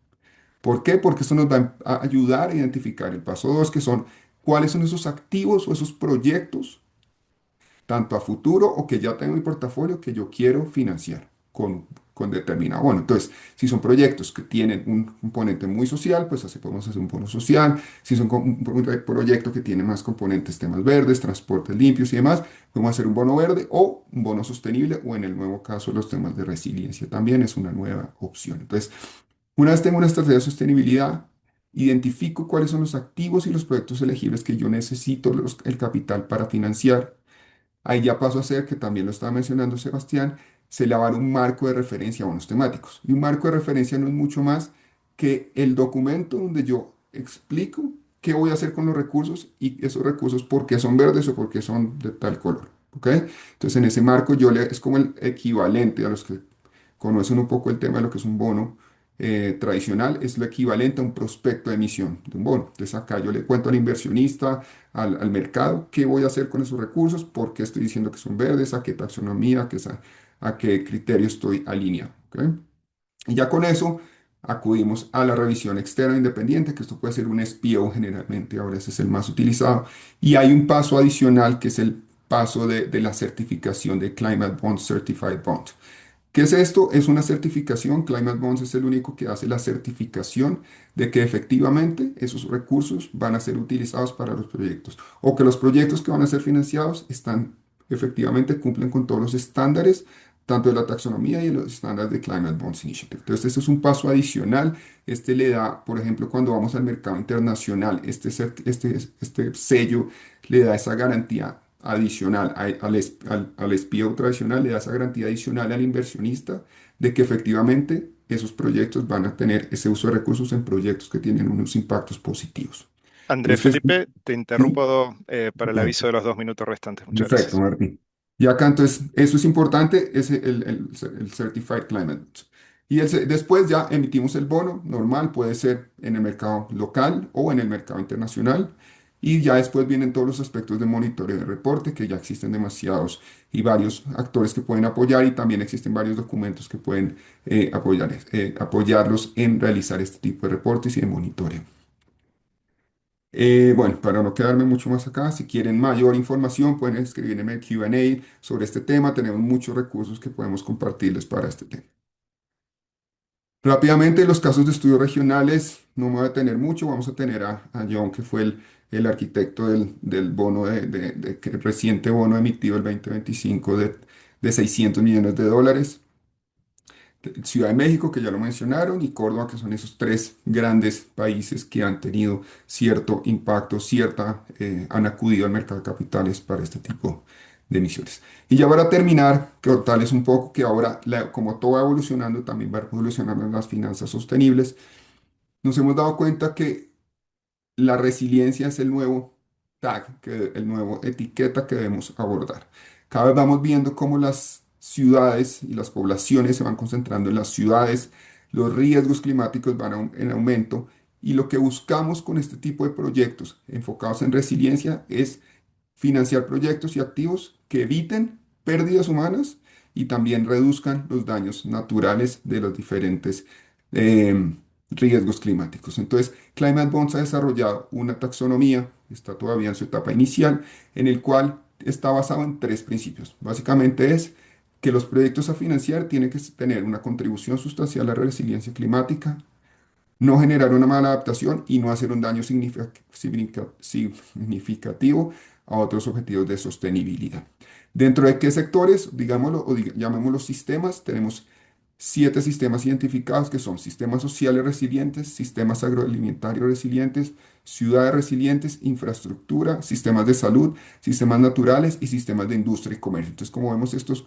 ¿Por qué? Porque esto nos va a ayudar a identificar el paso 2, que son cuáles son esos activos o esos proyectos, tanto a futuro o que ya tengo en mi portafolio, que yo quiero financiar con determinado bono. Entonces, si son proyectos que tienen un componente muy social, pues así podemos hacer un bono social. Si son un proyecto que tiene más componentes, temas verdes, transportes limpios y demás, podemos hacer un bono verde o un bono sostenible, o en el nuevo caso los temas de resiliencia también es una nueva opción. Entonces, una vez tengo una estrategia de sostenibilidad, identifico cuáles son los activos y los proyectos elegibles que yo necesito el capital para financiar. Ahí ya paso a ser, que también lo estaba mencionando Sebastián, se elaborar un marco de referencia a bonos temáticos. Y un marco de referencia no es mucho más que el documento donde yo explico qué voy a hacer con los recursos, y esos recursos por qué son verdes o por qué son de tal color. ¿Ok? Entonces, en ese marco es como el equivalente a los que conocen un poco el tema de lo que es un bono tradicional, es lo equivalente a un prospecto de emisión de un bono. Entonces acá yo le cuento al inversionista, al mercado, qué voy a hacer con esos recursos, por qué estoy diciendo que son verdes, a qué taxonomía, a qué criterio estoy alineado. ¿Ok? Y ya con eso acudimos a la revisión externa independiente, que esto puede ser un SPO generalmente, ahora ese es el más utilizado. Y hay un paso adicional que es el paso de la certificación de Climate Bond Certified Bond. ¿Qué es esto? Es una certificación. Climate Bonds es el único que hace la certificación de que efectivamente esos recursos van a ser utilizados para los proyectos, o que los proyectos que van a ser financiados efectivamente cumplen con todos los estándares, tanto de la taxonomía y de los estándares de Climate Bonds Initiative. Entonces, este es un paso adicional. Este le da, por ejemplo, cuando vamos al mercado internacional, este sello le da esa garantía adicional al SPO tradicional, le da esa garantía adicional al inversionista de que efectivamente esos proyectos van a tener ese uso de recursos en proyectos que tienen unos impactos positivos. Andrés Entonces, Felipe, te sí. interrumpo para el aviso de los 2 minutos restantes. Muchas Perfecto, gracias. Martín. Y acá entonces, eso es importante, es el Certified Climate. Y después ya emitimos el bono normal, puede ser en el mercado local o en el mercado internacional. Y ya después vienen todos los aspectos de monitoreo y reporte, que ya existen demasiados y varios actores que pueden apoyar y también existen varios documentos que pueden apoyarlos en realizar este tipo de reportes y de monitoreo. Bueno, para no quedarme mucho más acá, si quieren mayor información pueden escribirme en el Q&A sobre este tema. Tenemos muchos recursos que podemos compartirles para este tema. Rápidamente, los casos de estudios regionales, no me voy a detener mucho. Vamos a tener a John, que fue el arquitecto del bono, reciente bono emitido el 2025 de $600 millones. Ciudad de México, que ya lo mencionaron, y Córdoba, que son esos tres grandes países que han tenido cierto impacto, han acudido al mercado de capitales para este tipo de emisiones. Y ya para terminar, que contarles un poco que ahora, como todo va evolucionando, también va evolucionando en las finanzas sostenibles, nos hemos dado cuenta que la resiliencia es el nuevo tag, el nuevo etiqueta que debemos abordar. Cada vez vamos viendo cómo las ciudades y las poblaciones se van concentrando en las ciudades, los riesgos climáticos van en aumento y lo que buscamos con este tipo de proyectos enfocados en resiliencia es financiar proyectos y activos que eviten pérdidas humanas y también reduzcan los daños naturales de los diferentes eh, riesgos climáticos. Entonces, Climate Bonds ha desarrollado una taxonomía, está todavía en su etapa inicial, en el cual está basado en tres principios. Básicamente es que los proyectos a financiar tienen que tener una contribución sustancial a la resiliencia climática, no generar una mala adaptación y no hacer un daño significativo a otros objetivos de sostenibilidad. ¿Dentro de qué sectores, digámoslo, llamémoslos sistemas? Tenemos 7 sistemas identificados que son sistemas sociales resilientes, sistemas agroalimentarios resilientes, ciudades resilientes, infraestructura, sistemas de salud, sistemas naturales y sistemas de industria y comercio. Entonces, como vemos, estos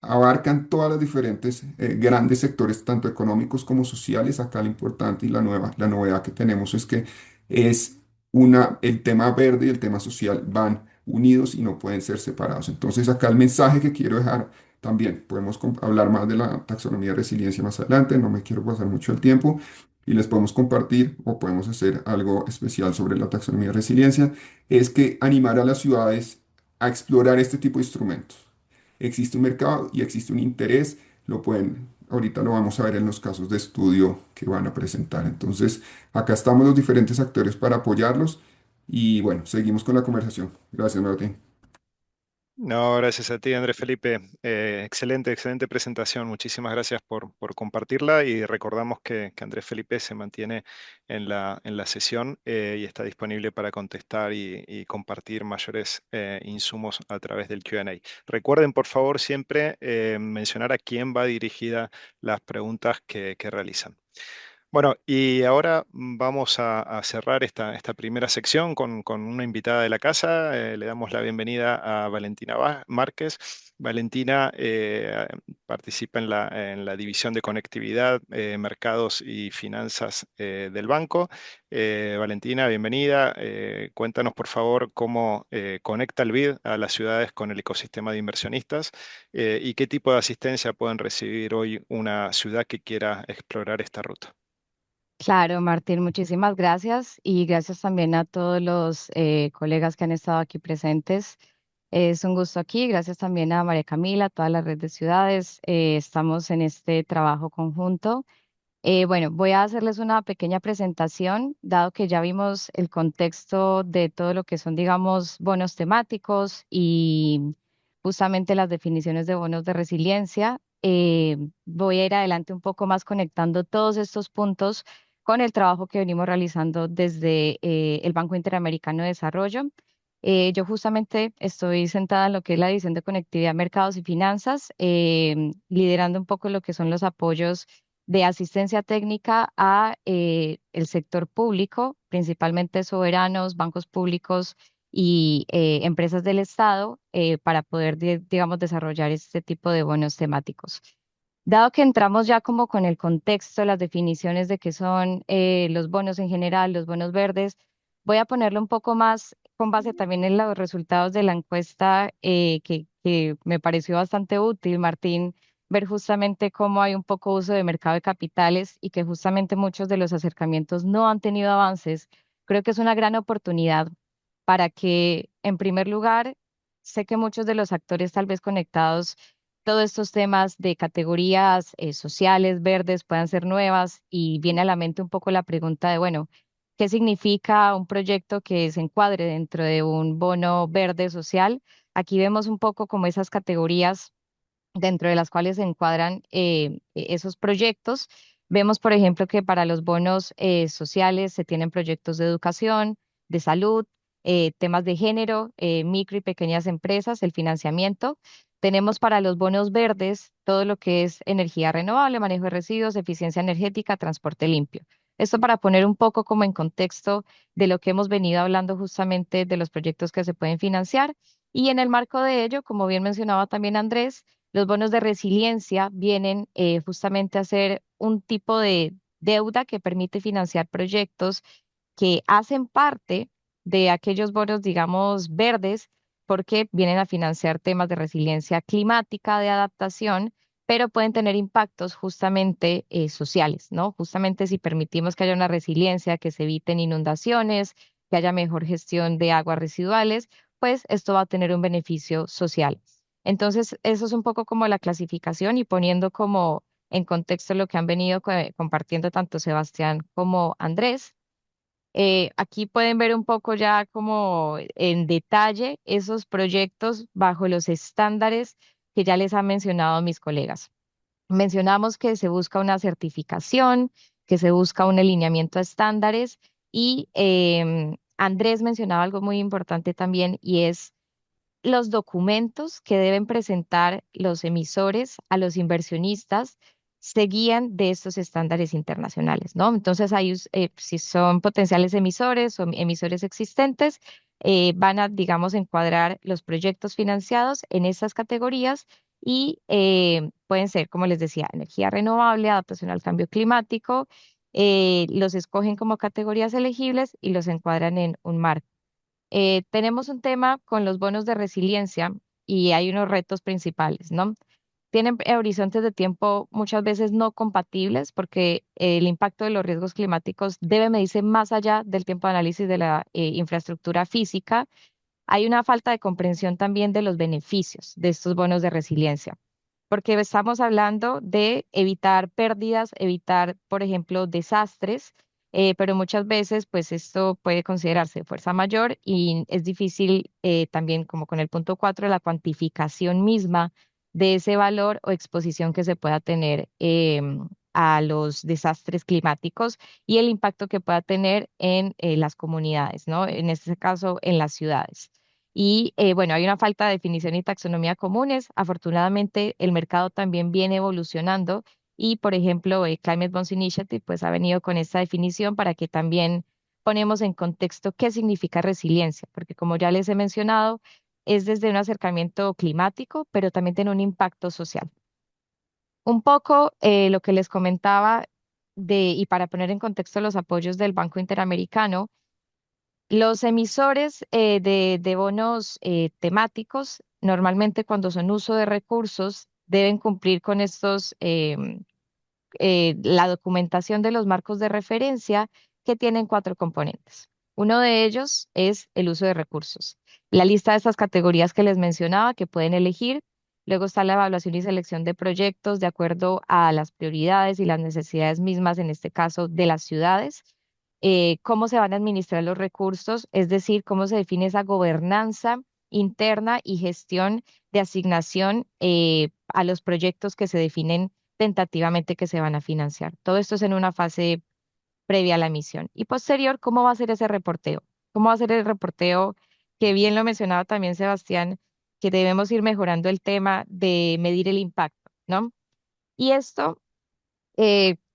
abarcan todas las diferentes grandes sectores, tanto económicos como sociales. Acá lo importante y la novedad que tenemos es que el tema verde y el tema social van unidos y no pueden ser separados. Entonces, acá el mensaje que quiero dejar también, podemos hablar más de la taxonomía de resiliencia más adelante, no me quiero pasar mucho el tiempo. Y les podemos compartir o podemos hacer algo especial sobre la taxonomía de resiliencia, es que animar a las ciudades a explorar este tipo de instrumentos. Existe un mercado y existe un interés, ahorita lo vamos a ver en los casos de estudio que van a presentar. Entonces, acá estamos los diferentes actores para apoyarlos y bueno, seguimos con la conversación. Gracias, Martín. No, gracias a ti, Andrés Felipe. Excelente, excelente presentación. Muchísimas gracias por compartirla y recordamos que Andrés Felipe se mantiene en la sesión y está disponible para contestar y compartir mayores insumos a través del Q&A. Recuerden, por favor, siempre mencionar a quién va dirigida las preguntas que realizan. Bueno, y ahora vamos a cerrar esta primera sección con una invitada de la casa. Le damos la bienvenida a Valentina Márquez. Valentina participa en la división de conectividad, mercados y finanzas del banco. Valentina, bienvenida. Cuéntanos, por favor, cómo conecta el BID a las ciudades con el ecosistema de inversionistas y qué tipo de asistencia pueden recibir hoy una ciudad que quiera explorar esta ruta. Claro, Martín, muchísimas gracias y gracias también a todos los colegas que han estado aquí presentes. Es un gusto aquí. Gracias también a María Camila, a toda la red de ciudades. Estamos en este trabajo conjunto. Bueno, voy a hacerles una pequeña presentación, dado que ya vimos el contexto de todo lo que son, digamos, bonos temáticos y justamente las definiciones de bonos de resiliencia. Voy a ir adelante un poco más conectando todos estos puntos con el trabajo que venimos realizando desde el Banco Interamericano de Desarrollo. Yo justamente estoy sentada en lo que es la división de conectividad, mercados y finanzas, liderando un poco lo que son los apoyos de asistencia técnica a el sector público, principalmente soberanos, bancos públicos y empresas del Estado para poder, digamos, desarrollar este tipo de bonos temáticos. Dado que entramos ya como con el contexto, las definiciones de qué son los bonos en general, los bonos verdes, voy a ponerlo un poco más con base también en los resultados de la encuesta que me pareció bastante útil, Martín, ver justamente cómo hay un poco uso de mercado de capitales y que justamente muchos de los acercamientos no han tenido avances. Creo que es una gran oportunidad para que, en primer lugar, sé que muchos de los actores tal vez conectados todos estos temas de categorías sociales, verdes, puedan ser nuevas y viene a la mente un poco la pregunta de, bueno, ¿qué significa un proyecto que se encuadre dentro de un bono verde social? Aquí vemos un poco como esas categorías dentro de las cuales se encuadran esos proyectos. Vemos, por ejemplo, que para los bonos sociales se tienen proyectos de educación, de salud, temas de género, micro y pequeñas empresas, el financiamiento. Tenemos para los bonos verdes todo lo que es energía renovable, manejo de residuos, eficiencia energética, transporte limpio. Esto para poner un poco como en contexto de lo que hemos venido hablando justamente de los proyectos que se pueden financiar. Y en el marco de ello, como bien mencionaba también Andrés, los bonos de resiliencia vienen justamente a ser un tipo de deuda que permite financiar proyectos que hacen parte de aquellos bonos, digamos, verdes, porque vienen a financiar temas de resiliencia climática, de adaptación, pero pueden tener impactos justamente sociales, ¿no? Justamente si permitimos que haya una resiliencia, que se eviten inundaciones, que haya mejor gestión de aguas residuales, pues esto va a tener un beneficio social. Entonces, eso es un poco como la clasificación y poniendo como en contexto lo que han venido compartiendo tanto Sebastián como Andrés. Aquí pueden ver un poco ya como en detalle esos proyectos bajo los estándares que ya les han mencionado mis colegas. Mencionamos que se busca una certificación, que se busca un alineamiento a estándares y Andrés mencionaba algo muy importante también y es los documentos que deben presentar los emisores a los inversionistas se guían de estos estándares internacionales, ¿no? Entonces, si son potenciales emisores o emisores existentes, van a, digamos, encuadrar los proyectos financiados en estas categorías y pueden ser, como les decía, energía renovable, adaptación al cambio climático, los escogen como categorías elegibles y los encuadran en un marco. Tenemos un tema con los bonos de resiliencia y hay unos retos principales, ¿no? Tienen horizontes de tiempo muchas veces no compatibles porque el impacto de los riesgos climáticos debe medirse más allá del tiempo de análisis de la infraestructura física. Hay una falta de comprensión también de los beneficios de estos bonos de resiliencia, porque estamos hablando de evitar pérdidas, evitar, por ejemplo, desastres, pero muchas veces pues esto puede considerarse fuerza mayor y es difícil también como con el punto 4 la cuantificación misma de ese valor o exposición que se pueda tener a los desastres climáticos y el impacto que pueda tener en las comunidades, ¿no? En este caso, en las ciudades. Y bueno, hay una falta de definición y taxonomía comunes. Afortunadamente, el mercado también viene evolucionando y, por ejemplo, Climate Bonds Initiative pues ha venido con esta definición para que también ponemos en contexto qué significa resiliencia, porque como ya les he mencionado, es desde un acercamiento climático, pero también tiene un impacto social. Un poco lo que les comentaba y para poner en contexto los apoyos del Banco Interamericano, los emisores de bonos temáticos, normalmente cuando son uso de recursos, deben cumplir con la documentación de los marcos de referencia que tienen cuatro componentes. Uno de ellos es el uso de recursos. La lista de estas categorías que les mencionaba que pueden elegir. Luego está la evaluación y selección de proyectos de acuerdo a las prioridades y las necesidades mismas, en este caso, de las ciudades. Cómo se van a administrar los recursos, es decir, cómo se define esa gobernanza interna y gestión de asignación a los proyectos que se definen tentativamente que se van a financiar. Todo esto es en una fase previa a la emisión. Y posterior, ¿cómo va a ser ese reporteo? ¿Cómo va a ser el reporteo? Que bien lo mencionaba también Sebastián, que debemos ir mejorando el tema de medir el impacto, ¿no? Y esto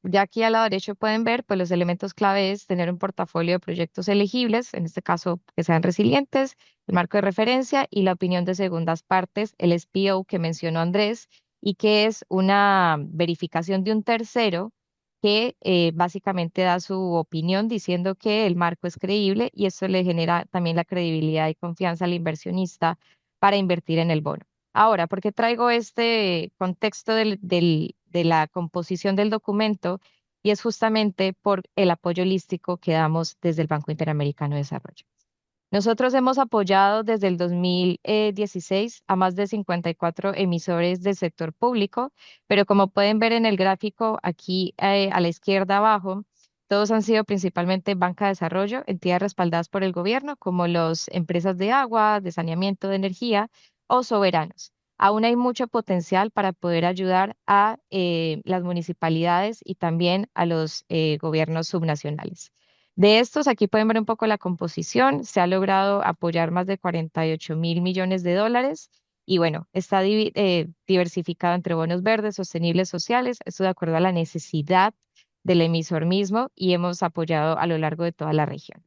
ya aquí a la derecha pueden ver, pues los elementos clave es tener un portafolio de proyectos elegibles, en este caso que sean resilientes, el marco de referencia y la opinión de segundas partes, el SPO que mencionó Andrés, y que es una verificación de un tercero que básicamente da su opinión diciendo que el marco es creíble y esto le genera también la credibilidad y confianza al inversionista para invertir en el bono. Ahora, ¿por qué traigo este contexto de la composición del documento? Y es justamente por el apoyo holístico que damos desde el Banco Interamericano de Desarrollo. Nosotros hemos apoyado desde el 2016 a más de 54 emisores del sector público, pero como pueden ver en el gráfico aquí a la izquierda abajo, todos han sido principalmente banca de desarrollo, entidades respaldadas por el gobierno, como las empresas de agua, de saneamiento de energía o soberanos. Aún hay mucho potencial para poder ayudar a las municipalidades y también a los gobiernos subnacionales. De estos, aquí pueden ver un poco la composición. Se ha logrado apoyar más de 48.000 millones de dólares y bueno, está diversificado entre bonos verdes, sostenibles, sociales, esto de acuerdo a la necesidad del emisor mismo y hemos apoyado a lo largo de toda la región.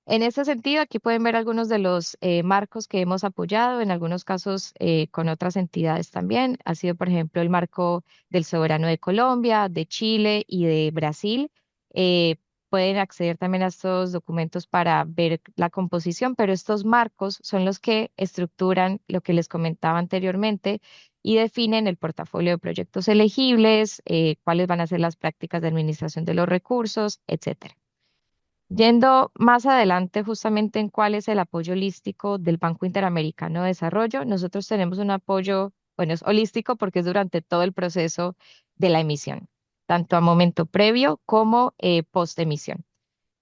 En este sentido, aquí pueden ver algunos de los marcos que hemos apoyado, en algunos casos con otras entidades también. Ha sido, por ejemplo, el marco del soberano de Colombia, de Chile y de Brasil. Eh, Pueden acceder también a estos documentos para ver la composición, pero estos marcos son los que estructuran lo que les comentaba anteriormente y definen el portafolio de proyectos elegibles, cuáles van a ser las prácticas de administración de los recursos, etcétera. Yendo más adelante justamente en cuál es el apoyo holístico del Banco Interamericano de Desarrollo, nosotros tenemos un apoyo, bueno, es holístico porque es durante todo el proceso de la emisión, tanto a momento previo como post emisión.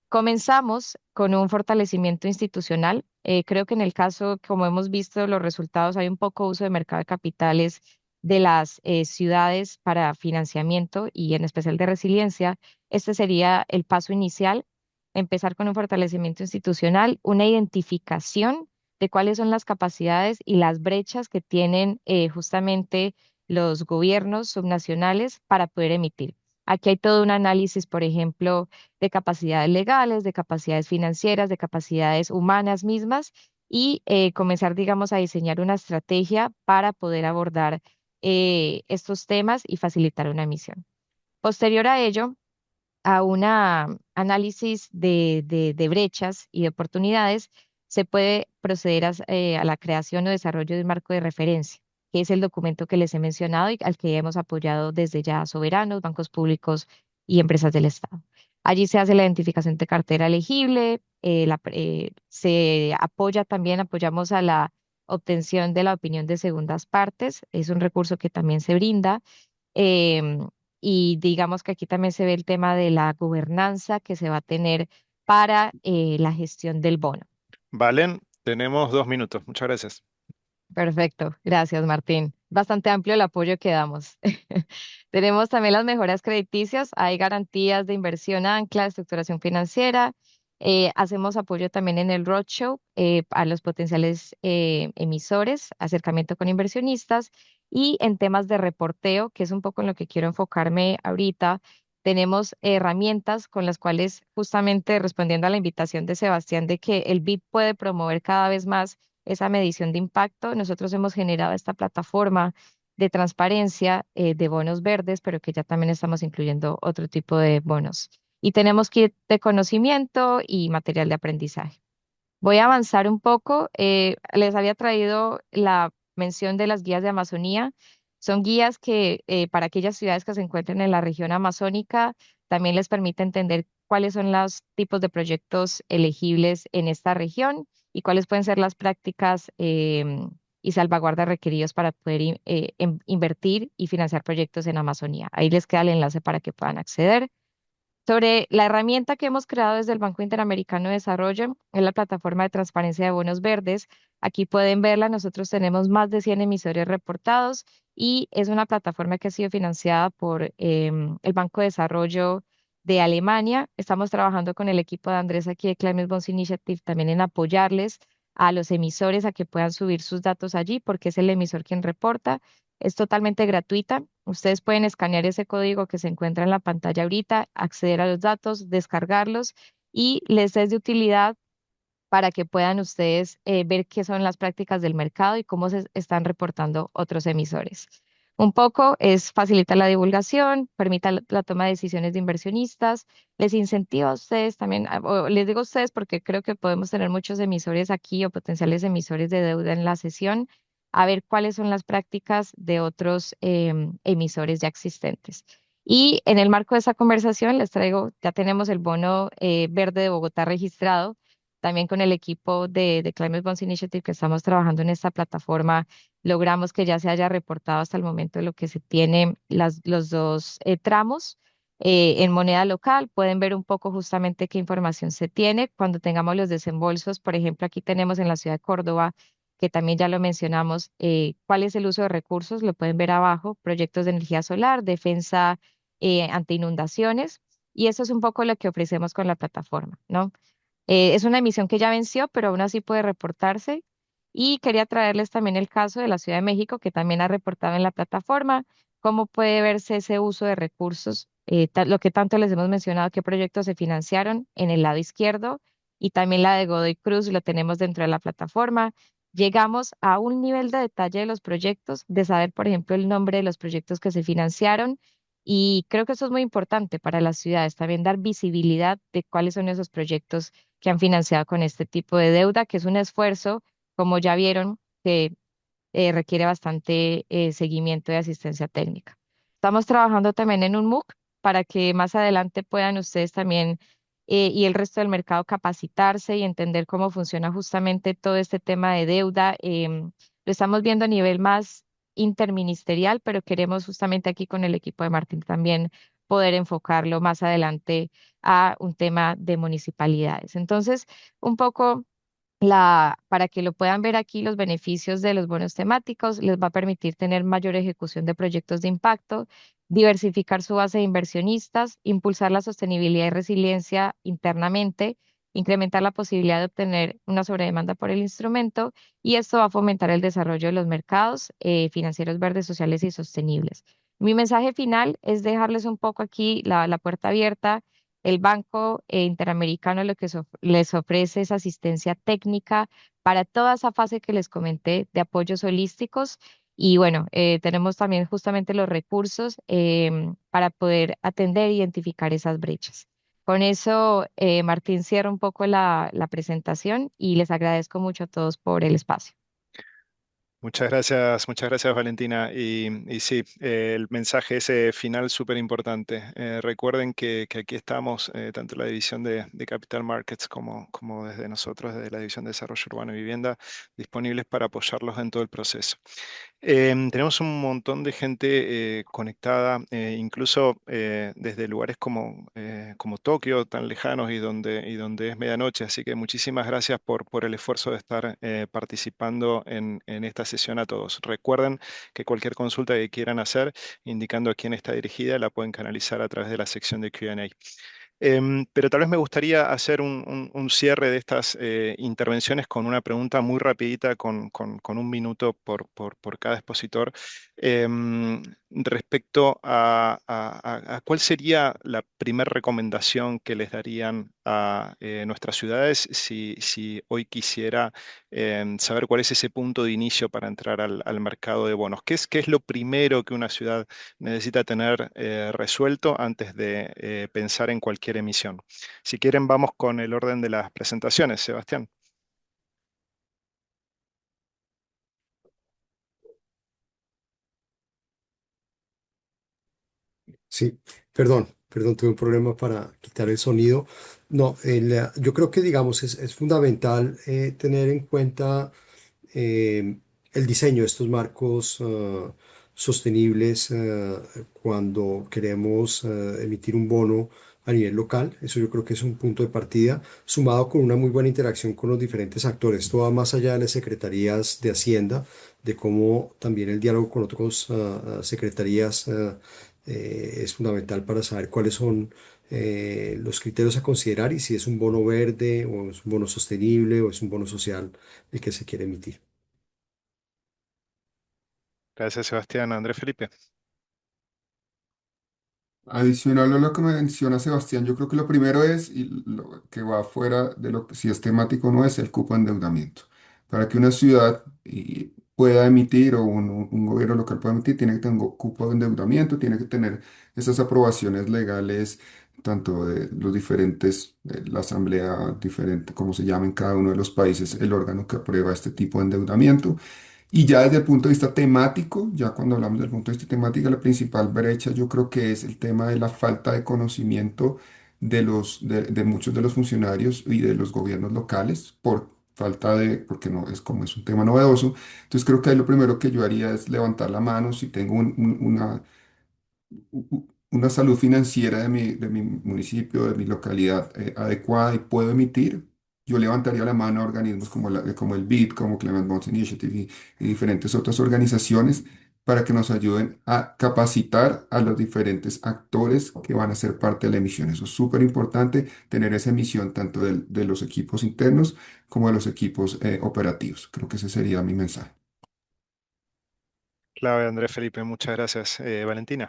Comenzamos con un fortalecimiento institucional. Creo que en el caso, como hemos visto los resultados, hay un poco uso de mercado de capitales de las ciudades para financiamiento y en especial de resiliencia. Este sería el paso inicial, empezar con un fortalecimiento institucional, una identificación de cuáles son las capacidades y las brechas que tienen justamente los gobiernos subnacionales para poder emitir. Aquí hay todo un análisis, por ejemplo, de capacidades legales, de capacidades financieras, de capacidades humanas mismas y comenzar, digamos, a diseñar una estrategia para poder abordar estos temas y facilitar una emisión. Posterior a ello, a un análisis de brechas y de oportunidades, se puede proceder a la creación o desarrollo de un marco de referencia, que es el documento que les he mencionado y al que hemos apoyado desde ya soberanos, bancos públicos y empresas del Estado. Allí se hace la identificación de cartera elegible, se apoya también, apoyamos a la obtención de la opinión de segundas partes, es un recurso que también se brinda. em, y digamos que aquí también se ve el tema de la gobernanza que se va a tener para la gestión del bono. Valen, tenemos 2 minutos. Muchas gracias. Perfecto, gracias Martín. Bastante amplio el apoyo que damos. Tenemos también las mejoras crediticias, hay garantías de inversión ancla, estructuración financiera. Hacemos apoyo también en el roadshow a los potenciales emisores, acercamiento con inversionistas y en temas de reporteo, que es un poco en lo que quiero enfocarme ahorita. Tenemos herramientas con las cuales, justamente respondiendo a la invitación de Sebastián de que el BID puede promover cada vez más esa medición de impacto. Nosotros hemos generado esta plataforma de transparencia de bonos verdes, pero que ya también estamos incluyendo otro tipo de bonos. Y tenemos kit de conocimiento y material de aprendizaje. Voy a avanzar un poco. Les había traído la mención de las guías de Amazonía. Son guías que para aquellas ciudades que se encuentren en la región amazónica también les permite entender cuáles son los tipos de proyectos elegibles en esta región y cuáles pueden ser las prácticas y salvaguardas requeridos para poder invertir y financiar proyectos en Amazonía. Ahí les queda el enlace para que puedan acceder. Sobre la herramienta que hemos creado desde el Banco Interamericano de Desarrollo, es la plataforma de transparencia de bonos verdes. Aquí pueden verla, nosotros tenemos más de 100 emisores reportados y es una plataforma que ha sido financiada por el Banco de Desarrollo de Alemania. Estamos trabajando con el equipo de Andrés aquí de Climate Bonds Initiative también en apoyarles a los emisores a que puedan subir sus datos allí, porque es el emisor quien reporta. Es totalmente gratuita. Ustedes pueden escanear ese código que se encuentra en la pantalla ahorita, acceder a los datos, descargarlos y les es de utilidad para que puedan ustedes ver qué son las prácticas del mercado y cómo se están reportando otros emisores. Un poco es facilitar la divulgación, permite la toma de decisiones de inversionistas, les incentiva a ustedes también, o les digo a ustedes porque creo que podemos tener muchos emisores aquí o potenciales emisores de deuda en la sesión, a ver cuáles son las prácticas de otros emisores ya existentes. Y en el marco de esa conversación les traigo, ya tenemos el bono verde de Bogotá registrado también con el equipo de Climate Bonds Initiative que estamos trabajando en esta plataforma, logramos que ya se haya reportado hasta el momento lo que se tiene los dos tramos en moneda local. Pueden ver un poco justamente qué información se tiene cuando tengamos los desembolsos. Por ejemplo, aquí tenemos en la ciudad de Córdoba, que también ya lo mencionamos, cuál es el uso de recursos, lo pueden ver abajo, proyectos de energía solar, defensa ante inundaciones, y eso es un poco lo que ofrecemos con la plataforma, ¿no? Es una emisión que ya venció, pero aún así puede reportarse. Y quería traerles también el caso de la Ciudad de México, que también ha reportado en la plataforma, cómo puede verse ese uso de recursos, lo que tanto les hemos mencionado, qué proyectos se financiaron en el lado izquierdo y también la de Godoy Cruz lo tenemos dentro de la plataforma. Llegamos a un nivel de detalle de los proyectos, de saber, por ejemplo, el nombre de los proyectos que se financiaron. Y creo que eso es muy importante para las ciudades, también dar visibilidad de cuáles son esos proyectos que han financiado con este tipo de deuda, que es un esfuerzo, como ya vieron, que requiere bastante seguimiento y asistencia técnica. Estamos trabajando también en un MOOC para que más adelante puedan ustedes también y el resto del mercado capacitarse y entender cómo funciona justamente todo este tema de deuda. Lo estamos viendo a nivel más interministerial, pero queremos justamente aquí con el equipo de Martín también poder enfocarlo más adelante a un tema de municipalidades. Entonces, un poco para que lo puedan ver aquí, los beneficios de los bonos temáticos les va a permitir tener mayor ejecución de proyectos de impacto, diversificar su base de inversionistas, impulsar la sostenibilidad y resiliencia internamente, incrementar la posibilidad de obtener una sobredemanda por el instrumento y esto va a fomentar el desarrollo de los mercados financieros verdes, sociales y sostenibles. Mi mensaje final es dejarles un poco aquí la puerta abierta. El Banco Interamericano lo que les ofrece es asistencia técnica para toda esa fase que les comenté de apoyos holísticos. Y bueno, tenemos también justamente los recursos para poder atender e identificar esas brechas. Con eso, Martín, cierra un poco la presentación y les agradezco mucho a todos por el espacio. Muchas gracias Valentina. Y sí, el mensaje ese final súper importante. Recuerden que aquí estamos, tanto la división de Capital Markets como desde nosotros, desde la división de Desarrollo Urbano y Vivienda, disponibles para apoyarlos en todo el proceso. Tenemos un montón de gente conectada, incluso desde lugares como Tokio, tan lejanos y donde es medianoche. Así que muchísimas gracias por el esfuerzo de estar participando en esta sesión a todos. Recuerden que cualquier consulta que quieran hacer, indicando a quién está dirigida, la pueden canalizar a través de la sección de Q&A. Pero tal vez me gustaría hacer un cierre de estas intervenciones con una pregunta muy rapidita, con un minuto por cada expositor, respecto a cuál sería la primera recomendación que les darían a nuestras ciudades si hoy quisiera saber cuál es ese punto de inicio para entrar al mercado de bonos. ¿Qué es lo primero que una ciudad necesita tener resuelto antes de pensar en cualquier emisión? Si quieren, vamos con el orden de las presentaciones, Sebastián. Sí, perdón, tuve un problema para quitar el sonido. No, yo creo que, digamos, es fundamental tener en cuenta el diseño de estos marcos sostenibles cuando queremos emitir un bono a nivel local. Eso yo creo que es un punto de partida, sumado con una muy buena interacción con los diferentes actores. Esto va más allá de las secretarías de Hacienda, de cómo también el diálogo con otras secretarías es fundamental para saber cuáles son los criterios a considerar y si es un bono verde o es un bono sostenible o es un bono social el que se quiere emitir. Gracias, Sebastián. Andrés Felipe. Adicional a lo que menciona Sebastián, yo creo que lo primero es, y lo que va fuera de lo que si es temático o no, es el cupo de endeudamiento. Para que una ciudad pueda emitir o un gobierno local pueda emitir, tiene que tener un cupo de endeudamiento, tiene que tener esas aprobaciones legales, tanto de los diferentes, la asamblea diferente, como se llama en cada uno de los países, el órgano que aprueba este tipo de endeudamiento. Y ya desde el punto de vista temático, ya cuando hablamos del punto de vista temático, la principal brecha yo creo que es el tema de la falta de conocimiento de muchos de los funcionarios y de los gobiernos locales por falta de, porque no es como es un tema novedoso. Entonces creo que ahí lo primero que yo haría es levantar la mano si tengo una salud financiera de mi municipio, de mi localidad adecuada y puedo emitir, yo levantaría la mano a organismos como el BID, como Clement Bonds Initiative y diferentes otras organizaciones para que nos ayuden a capacitar a los diferentes actores que van a ser parte de la emisión. Eso es súper importante, tener esa emisión tanto de los equipos internos como de los equipos operativos. Creo que ese sería mi mensaje. Clave, Andrés Felipe. Muchas gracias. Valentina.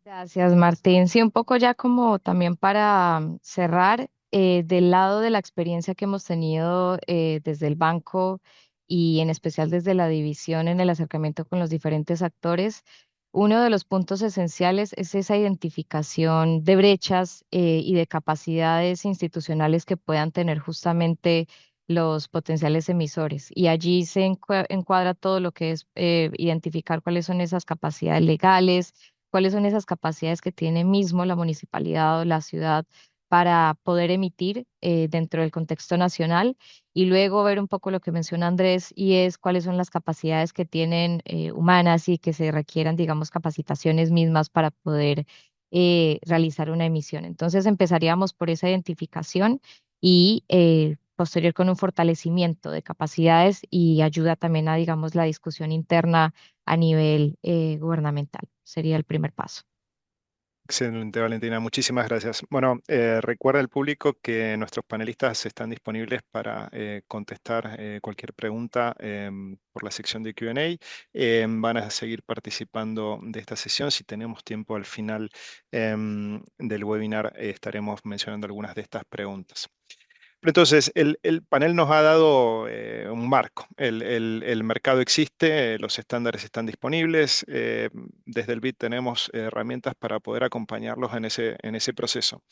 Gracias, Martín. Sí, un poco ya como también para cerrar, del lado de la experiencia que hemos tenido desde el banco y en especial desde la división en el acercamiento con los diferentes actores, uno de los puntos esenciales es esa identificación de brechas y de capacidades institucionales que puedan tener justamente los potenciales emisores. Y allí se encuadra todo lo que es identificar cuáles son esas capacidades legales, cuáles son esas capacidades que tiene mismo la municipalidad o la ciudad para poder emitir dentro del contexto nacional y luego ver un poco lo que menciona Andrés y es cuáles son las capacidades que tienen humanas y que se requieran, digamos, capacitaciones mismas para poder realizar una emisión. Entonces empezaríamos por esa identificación y posterior con un fortalecimiento de capacidades y ayuda también a, digamos, la discusión interna a nivel gubernamental. Sería el primer paso. Excelente, Valentina. Muchísimas gracias. Bueno, recuerda al público que nuestros panelistas están disponibles para contestar cualquier pregunta por la sección de Q&A. Van a seguir participando de esta sesión. Si tenemos tiempo al final del webinar, estaremos mencionando algunas de estas preguntas. Pero entonces, el panel nos ha dado un marco. El mercado existe, los estándares están disponibles. Desde el BID tenemos herramientas para poder acompañarlos en ese proceso.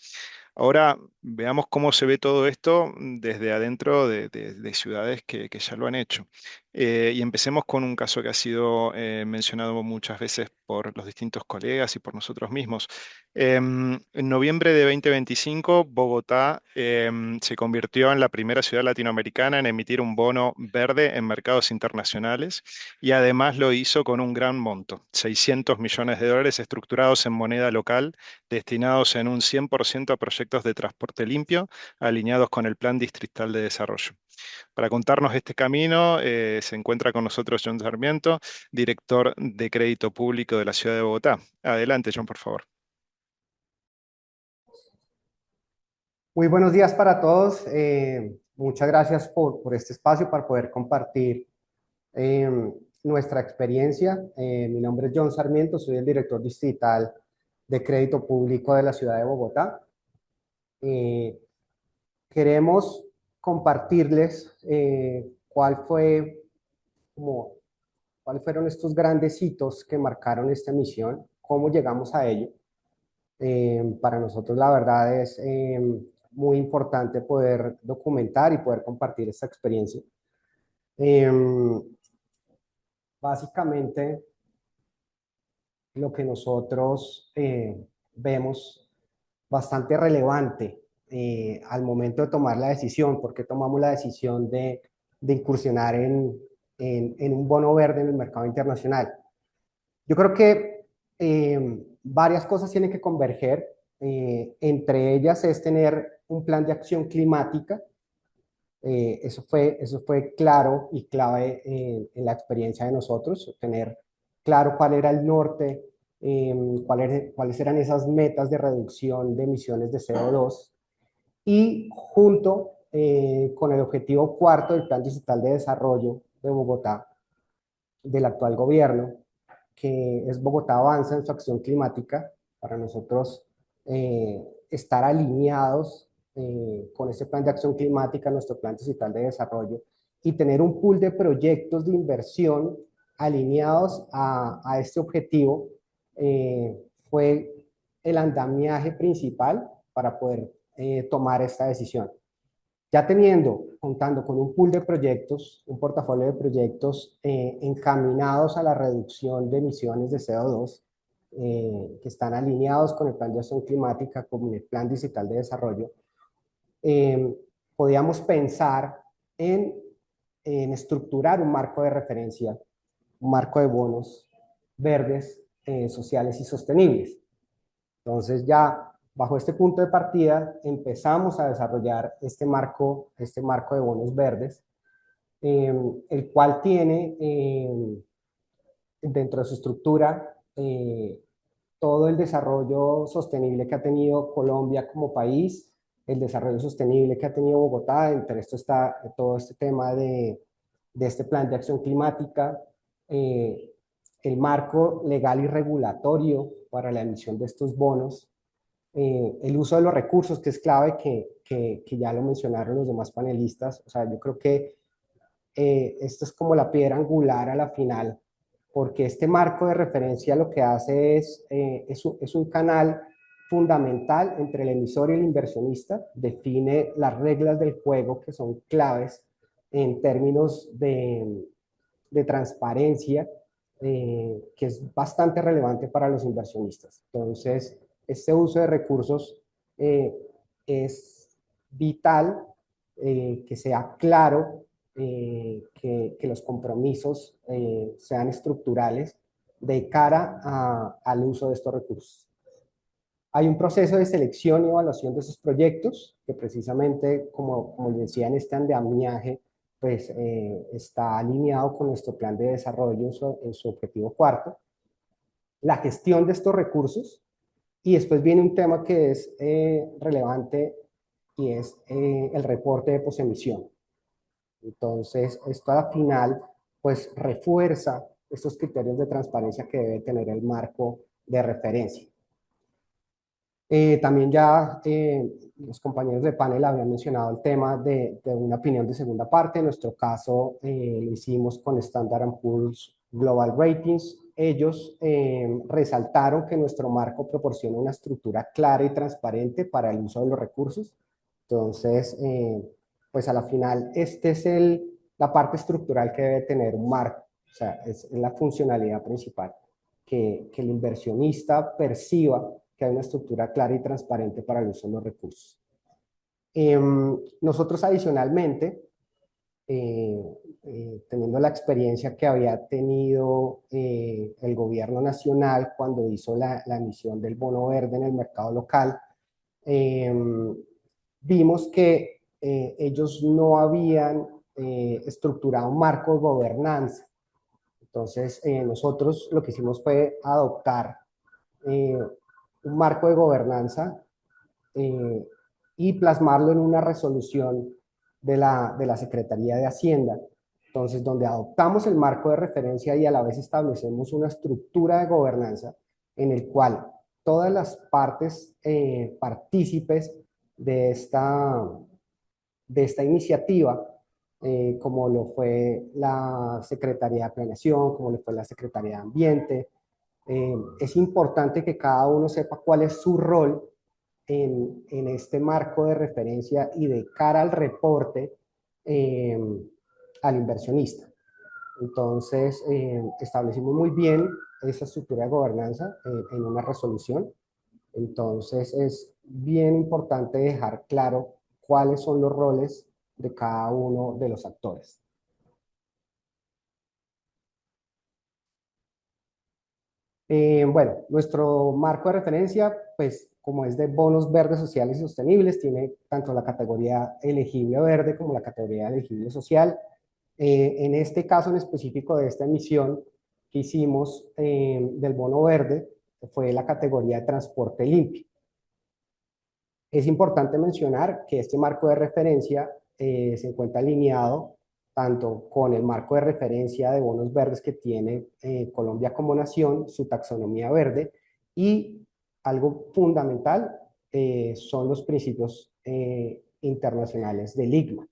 Ahora veamos cómo se ve todo esto desde adentro de ciudades que ya lo han hecho. Y empecemos con un caso que ha sido mencionado muchas veces por los distintos colegas y por nosotros mismos. En noviembre de 2025, Bogotá se convirtió en la primera ciudad latinoamericana en emitir un bono verde en mercados internacionales y además lo hizo con un gran monto, $600 millones estructurados en moneda local, destinados en un 100% a proyectos de transporte limpio, alineados con el Plan Distrital de Desarrollo. Para contarnos este camino, se encuentra con nosotros John Sarmiento, director de Crédito Público de la Ciudad de Bogotá. Adelante, John, por favor. Muy buenos días para todos. Muchas gracias por este espacio para poder compartir nuestra experiencia. Mi nombre es John Sarmiento, soy el director distrital de Crédito Público de la Ciudad de Bogotá. Queremos compartirles cuáles fueron estos grandes hitos que marcaron esta misión, cómo llegamos a ello. Para nosotros la verdad es muy importante poder documentar y poder compartir esta experiencia. Básicamente, lo que nosotros vemos bastante relevante al momento de tomar la decisión, porque tomamos la decisión de incursionar en un bono verde en el mercado internacional. Yo creo que varias cosas tienen que converger. Entre ellas es tener un plan de acción climática. Eso fue claro y clave en la experiencia de nosotros, tener claro cuál era el norte cuáles eran esas metas de reducción de emisiones de CO2 y junto con el objetivo cuarto del Plan Distrital de Desarrollo de Bogotá, del actual gobierno, que es Bogotá avanza en su acción climática, para nosotros estar alineados con este plan de acción climática, nuestro plan distrital de desarrollo, y tener un pool de proyectos de inversión alineados a este objetivo, fue el andamiaje principal para poder tomar esta decisión. Ya contando con un pool de proyectos, un portafolio de proyectos encaminados a la reducción de emisiones de CO2, que están alineados con el Plan de Acción Climática, con el Plan Distrital de Desarrollo, podíamos pensar en estructurar un marco de referencia, un marco de bonos verdes, sociales y sostenibles. Entonces ya bajo este punto de partida empezamos a desarrollar este marco de bonos verdes, el cual tiene dentro de su estructura todo el desarrollo sostenible que ha tenido Colombia como país, el desarrollo sostenible que ha tenido Bogotá. Entre esto está todo este tema de este plan de acción climática, el marco legal y regulatorio para la emisión de estos bonos, el uso de los recursos, que es clave, que ya lo mencionaron los demás panelistas. O sea, yo creo que esto es como la piedra angular a la final, porque este marco de referencia lo que hace es un canal fundamental entre el emisor y el inversionista, define las reglas del juego que son claves en términos de transparencia, que es bastante relevante para los inversionistas. Entonces, este uso de recursos es vital, que sea claro, que los compromisos sean estructurales de cara al uso de estos recursos. Hay un proceso de selección y evaluación de esos proyectos que precisamente, como decía, en este andamiaje, pues está alineado con nuestro plan de desarrollo en su objetivo cuarto. La gestión de estos recursos, y después viene un tema que es relevante, y es el reporte de posemisión. Entonces, esto al final pues refuerza estos criterios de transparencia que debe tener el marco de referencia. También ya los compañeros de panel habían mencionado el tema de una opinión de segunda parte. En nuestro caso lo hicimos con Standard & Poor's Global Ratings. Ellos resaltaron que nuestro marco proporciona una estructura clara y transparente para el uso de los recursos. Entonces, pues a la final, esta es la parte estructural que debe tener un marco. O sea, es la funcionalidad principal, que el inversionista perciba que hay una estructura clara y transparente para el uso de los recursos. Nosotros adicionalmente, teniendo la experiencia que había tenido el gobierno nacional cuando hizo la emisión del bono verde en el mercado local, vimos que ellos no habían estructurado un marco de gobernanza. Entonces, nosotros lo que hicimos fue adoptar un marco de gobernanza y plasmarlo en una resolución de la Secretaría de Hacienda. Entonces, donde adoptamos el marco de referencia y a la vez establecemos una estructura de gobernanza en el cual todas las partes partícipes de esta iniciativa, como lo fue la Secretaría de Planeación, como lo fue la Secretaría de Ambiente, es importante que cada uno sepa cuál es su rol en este marco de referencia y de cara al reporte al inversionista. Entonces, establecimos muy bien esa estructura de gobernanza en una resolución. Entonces, es bien importante dejar claro cuáles son los roles de cada uno de los actores. Bueno, nuestro marco de referencia, pues como es de bonos verdes sociales y sostenibles, tiene tanto la categoría elegible verde como la categoría elegible social. En este caso en específico de esta emisión que hicimos del bono verde, fue la categoría de transporte limpio. Es importante mencionar que este marco de referencia se encuentra alineado tanto con el marco de referencia de bonos verdes que tiene Colombia como nación, su taxonomía verde, y algo fundamental son los principios internacionales del ICMA,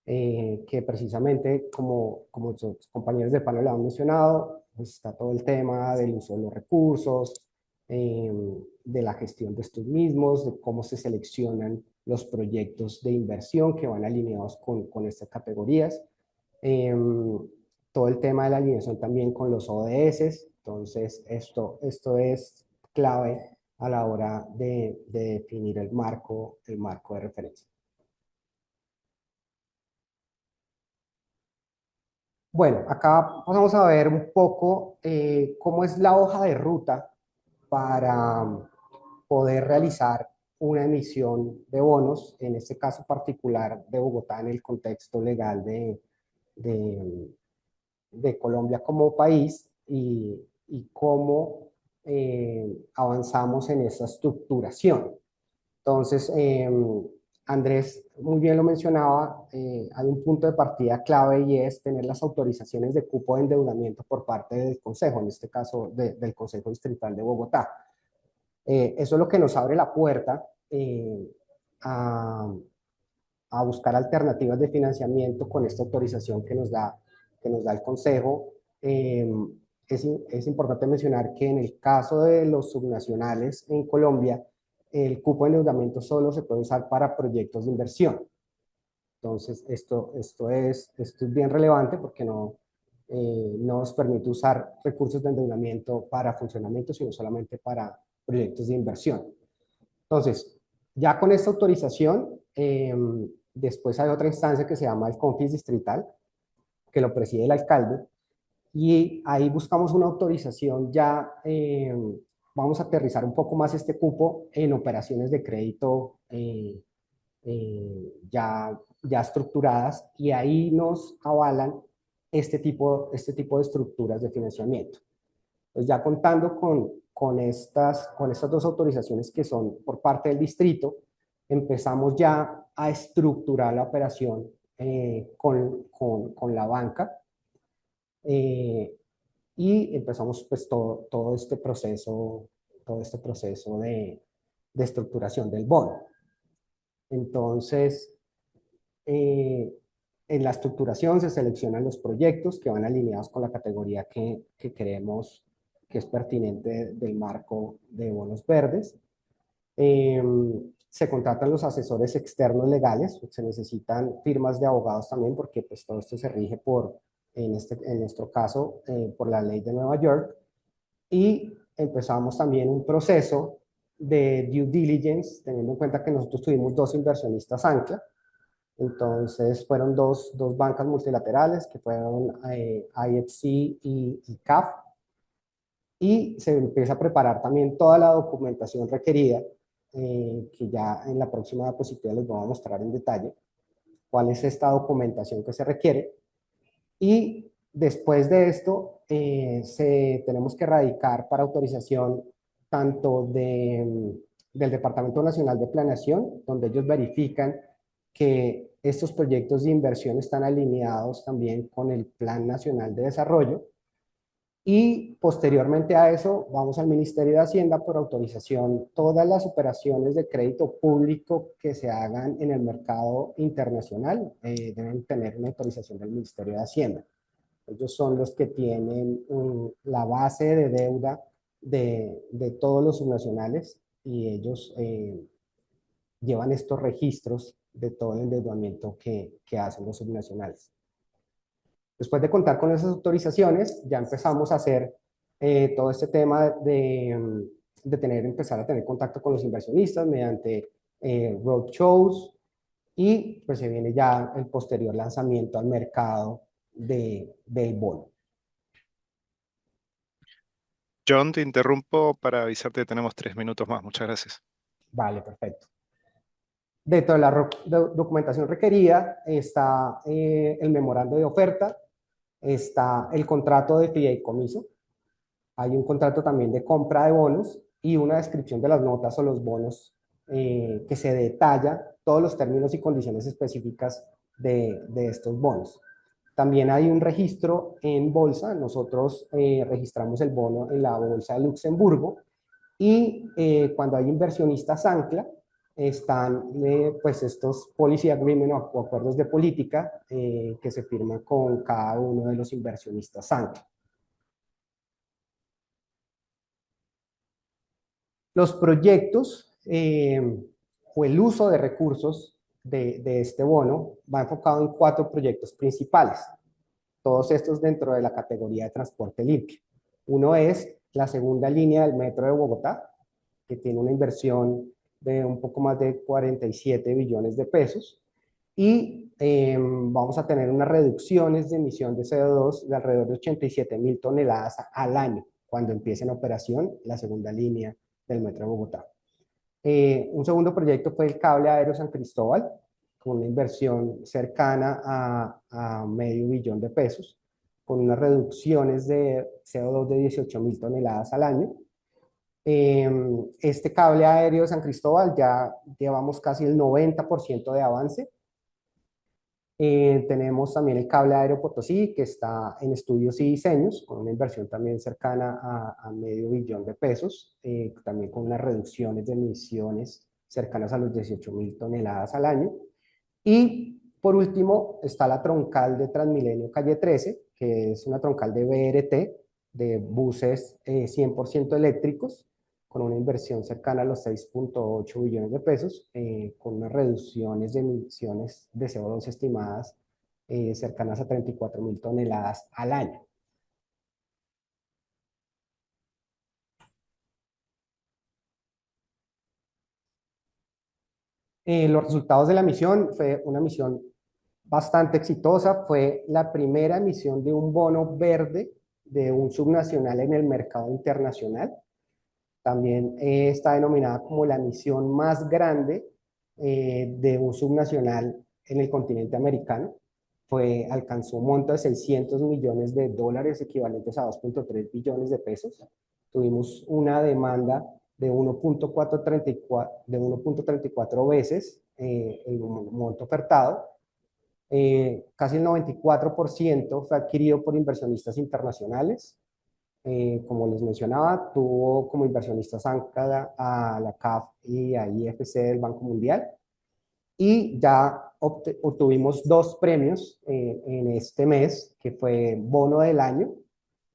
que precisamente, como sus compañeros de panel han mencionado, pues está todo el tema del uso de los recursos, de la gestión de estos mismos, de cómo se seleccionan los proyectos de inversión que van alineados con estas categorías. Todo el tema de la alineación también con los ODS. Entonces, esto es clave a la hora de definir el marco de referencia. Bueno, acá vamos a ver un poco cómo es la hoja de ruta para poder realizar una emisión de bonos, en este caso particular de Bogotá en el contexto legal de Colombia como país y cómo avanzamos en esa estructuración. Entonces, Andrés muy bien lo mencionaba, hay un punto de partida clave y es tener las autorizaciones de cupo de endeudamiento por parte del Consejo, en este caso del Consejo Distrital de Bogotá. Eso es lo que nos abre la puerta a buscar alternativas de financiamiento con esta autorización que nos da el Consejo. Es importante mencionar que en el caso de los subnacionales en Colombia, el cupo de endeudamiento solo se puede usar para proyectos de inversión. Entonces, esto es bien relevante porque no nos permite usar recursos de endeudamiento para funcionamiento, sino solamente para proyectos de inversión. Entonces, ya con esta autorización, después hay otra instancia que se llama el CONFIS distrital, que lo preside el alcalde, y ahí buscamos una autorización ya, vamos a aterrizar un poco más este cupo en operaciones de crédito ya estructuradas, y ahí nos avalan este tipo de estructuras de financiamiento. Pues ya contando con estas dos autorizaciones que son por parte del distrito, empezamos ya a estructurar la operación con la banca, y empezamos pues todo este proceso de estructuración del bono. Entonces, en la estructuración se seleccionan los proyectos que van alineados con la categoría que creemos que es pertinente del marco de bonos verdes. Se contratan los asesores externos legales, se necesitan firmas de abogados también porque pues todo esto se rige en nuestro caso, por la ley de Nueva York, y empezamos también un proceso de due diligence, teniendo en cuenta que nosotros tuvimos dos inversionistas ancla. Entonces fueron dos bancas multilaterales que fueron IFC y CAF, y se empieza a preparar también toda la documentación requerida, que ya en la próxima diapositiva les voy a mostrar en detalle cuál es esta documentación que se requiere. Y después de esto, tenemos que radicar para autorización tanto del Departamento Nacional de Planeación, donde ellos verifican que estos proyectos de inversión están alineados también con el Plan Nacional de Desarrollo, y posteriormente a eso vamos al Ministerio de Hacienda por autorización. Todas las operaciones de crédito público que se hagan en el mercado internacional deben tener una autorización del Ministerio de Hacienda. Ellos son los que tienen la base de deuda de todos los subnacionales, y ellos llevan estos registros de todo el endeudamiento que hacen los subnacionales. Después de contar con esas autorizaciones, ya empezamos a hacer todo este tema de empezar a tener contacto con los inversionistas mediante roadshows, y pues se viene ya el posterior lanzamiento al mercado del bono. John, te interrumpo para avisarte que tenemos 3 minutos más. Muchas gracias. Vale, perfecto. Dentro de la documentación requerida está el memorando de oferta, está el contrato de fideicomiso. hay un contrato también de compra de bonos y una descripción de las notas o los bonos que se detalla todos los términos y condiciones específicas de estos bonos. También hay un registro en bolsa. Nosotros registramos el bono en la bolsa de Luxemburgo y cuando hay inversionistas ancla, están pues estos policy agreement o acuerdos de política que se firman con cada uno de los inversionistas ancla. Los proyectos o el uso de recursos de este bono va enfocado en 4 proyectos principales, todos estos dentro de la categoría de transporte limpio. Uno es la segunda línea del metro de Bogotá, que tiene una inversión de un poco más de 47 billones de pesos, y vamos a tener unas reducciones de emisión de CO2 de alrededor de 87.000 toneladas al año, cuando empiece en operación la segunda línea del metro de Bogotá. Un segundo proyecto fue el cable aéreo San Cristóbal, con una inversión cercana a medio billón de pesos, con unas reducciones de CO2 de 18.000 toneladas al año. Este cable aéreo de San Cristóbal ya llevamos casi el 90% de avance. Tenemos también el cable aéreo Potosí, que está en estudios y diseños, con una inversión también cercana a medio billón de pesos, también con unas reducciones de emisiones cercanas a los 18.000 toneladas al año. Y por último está la troncal de Transmilenio Calle 13, que es una troncal de BRT, de buses 100% eléctricos, con una inversión cercana a los 6.8 billones de pesos, con unas reducciones de emisiones de CO2 estimadas cercanas a 34.000 toneladas al año. Los resultados de la misión: fue una misión bastante exitosa. Fue la primera emisión de un bono verde de un subnacional en el mercado internacional. También está denominada como la misión más grande de un subnacional en el continente americano. Alcanzó un monto de 600 millones de dólares, equivalentes a 2.3 billones de pesos. Tuvimos una demanda de 1.34 veces el monto ofertado. Casi el 94% fue adquirido por inversionistas internacionales. Como les mencionaba, tuvo como inversionistas ancla a la CAF y a IFC del Banco Mundial. Y ya obtuvimos 2 premios en este mes, que fue Bono del Año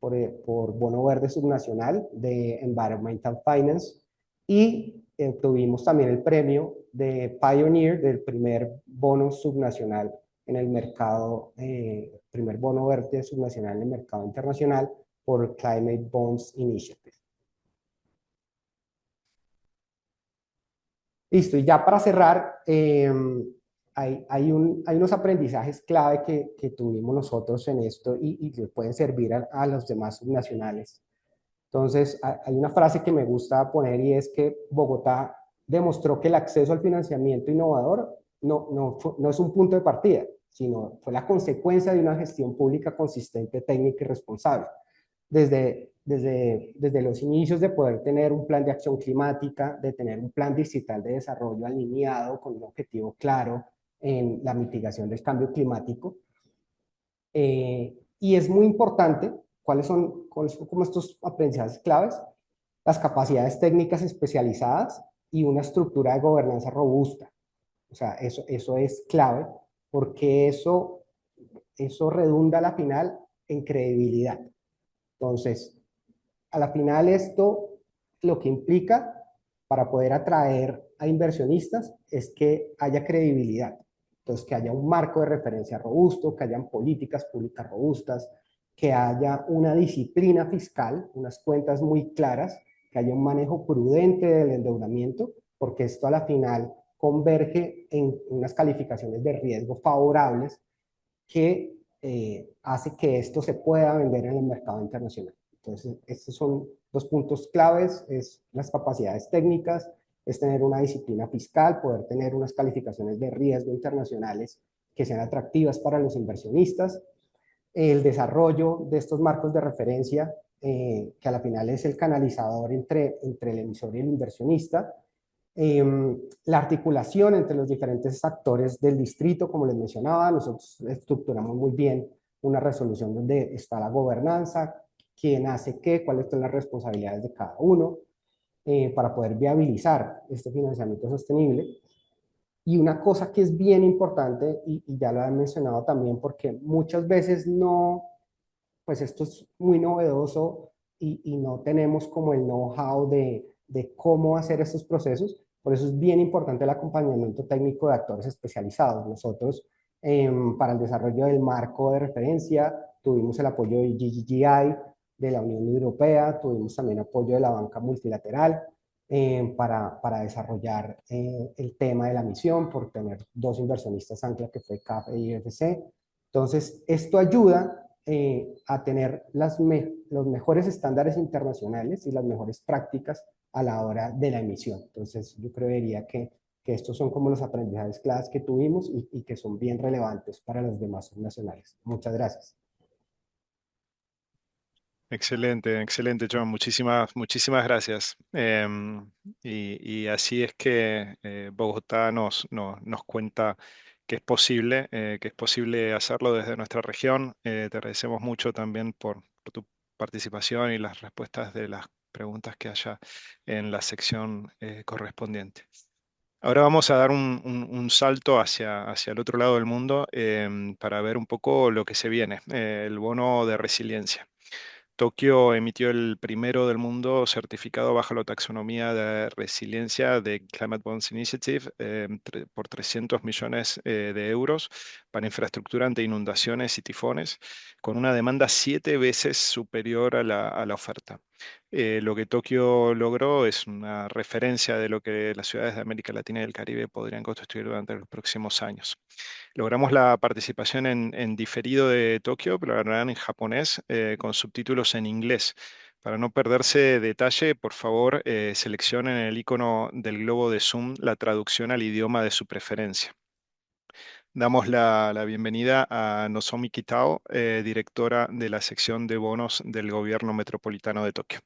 por Bono Verde Subnacional de Environmental Finance, y obtuvimos también el premio de Pioneer del primer bono subnacional en el mercado, primer bono verde subnacional en el mercado internacional por Climate Bonds Initiative. Listo, y ya para cerrar, hay unos aprendizajes clave que tuvimos nosotros en esto y que pueden servir a los demás subnacionales. Entonces, hay una frase que me gusta poner, y es que Bogotá demostró que el acceso al financiamiento innovador no es un punto de partida, sino fue la consecuencia de una gestión pública consistente, técnica y responsable. Desde los inicios, de poder tener un plan de acción climática, de tener un plan digital de desarrollo alineado con un objetivo claro en la mitigación del cambio climático. Y es muy importante, ¿cuáles son como estos aprendizajes claves? Las capacidades técnicas especializadas y una estructura de gobernanza robusta. O sea, eso es clave, porque eso redunda a la final en credibilidad. Entonces, a la final, esto lo que implica para poder atraer a inversionistas es que haya credibilidad. Entonces, que haya un marco de referencia robusto, que hayan políticas públicas robustas, que haya una disciplina fiscal, unas cuentas muy claras, que haya un manejo prudente del endeudamiento, porque esto a la final converge en unas calificaciones de riesgo favorables que hace que esto se pueda vender en el mercado internacional. Entonces, estos son 2 puntos claves: es las capacidades técnicas, es tener una disciplina fiscal, poder tener unas calificaciones de riesgo internacionales que sean atractivas para los inversionistas, el desarrollo de estos marcos de referencia que a la final es el canalizador entre el emisor y el inversionista. La articulación entre los diferentes actores del distrito, como les mencionaba, nosotros estructuramos muy bien una resolución donde está la gobernanza, quién hace qué, cuáles son las responsabilidades de cada uno, para poder viabilizar este financiamiento sostenible. Y una cosa que es bien importante, y ya lo han mencionado también, porque muchas veces no, pues esto es muy novedoso y no tenemos como el know-how de cómo hacer estos procesos. Por eso es bien importante el acompañamiento técnico de actores especializados. Nosotros, para el desarrollo del marco de referencia, tuvimos el apoyo de GGGI, de la Unión Europea, tuvimos también apoyo de la banca multilateral, para desarrollar el tema de la misión, por tener dos inversionistas ancla, que fue CAF e IFC. Entonces, esto ayuda a tener los mejores estándares internacionales y las mejores prácticas a la hora de la emisión. Entonces, yo creería que estos son como los aprendizajes claves que tuvimos y que son bien relevantes para los demás nacionales. Muchas gracias. Excelente, excelente, John. Muchísimas gracias. Y así es que Bogotá nos cuenta que es posible hacerlo desde nuestra región. Te agradecemos mucho también por tu participación y las respuestas de las preguntas que haya en la sección correspondiente. Ahora vamos a dar un salto hacia el otro lado del mundo, para ver un poco lo que se viene, el bono de resiliencia. Tokio emitió el primero del mundo certificado bajo la taxonomía de resiliencia de Climate Bonds Initiative, por 300 millones de euros para infraestructura ante inundaciones y tifones, con una demanda 7 veces superior a la oferta. Lo que Tokio logró es una referencia de lo que las ciudades de América Latina y el Caribe podrían construir durante los próximos años. Logramos la participación en diferido de Tokio, pero la harán en japonés, con subtítulos en inglés. Para no perderse detalle, por favor, seleccionen en el icono del globo de Zoom la traducción al idioma de su preferencia. Damos la bienvenida a Nozomi Kitao, directora de la sección de bonos del Gobierno Metropolitano de Tokio.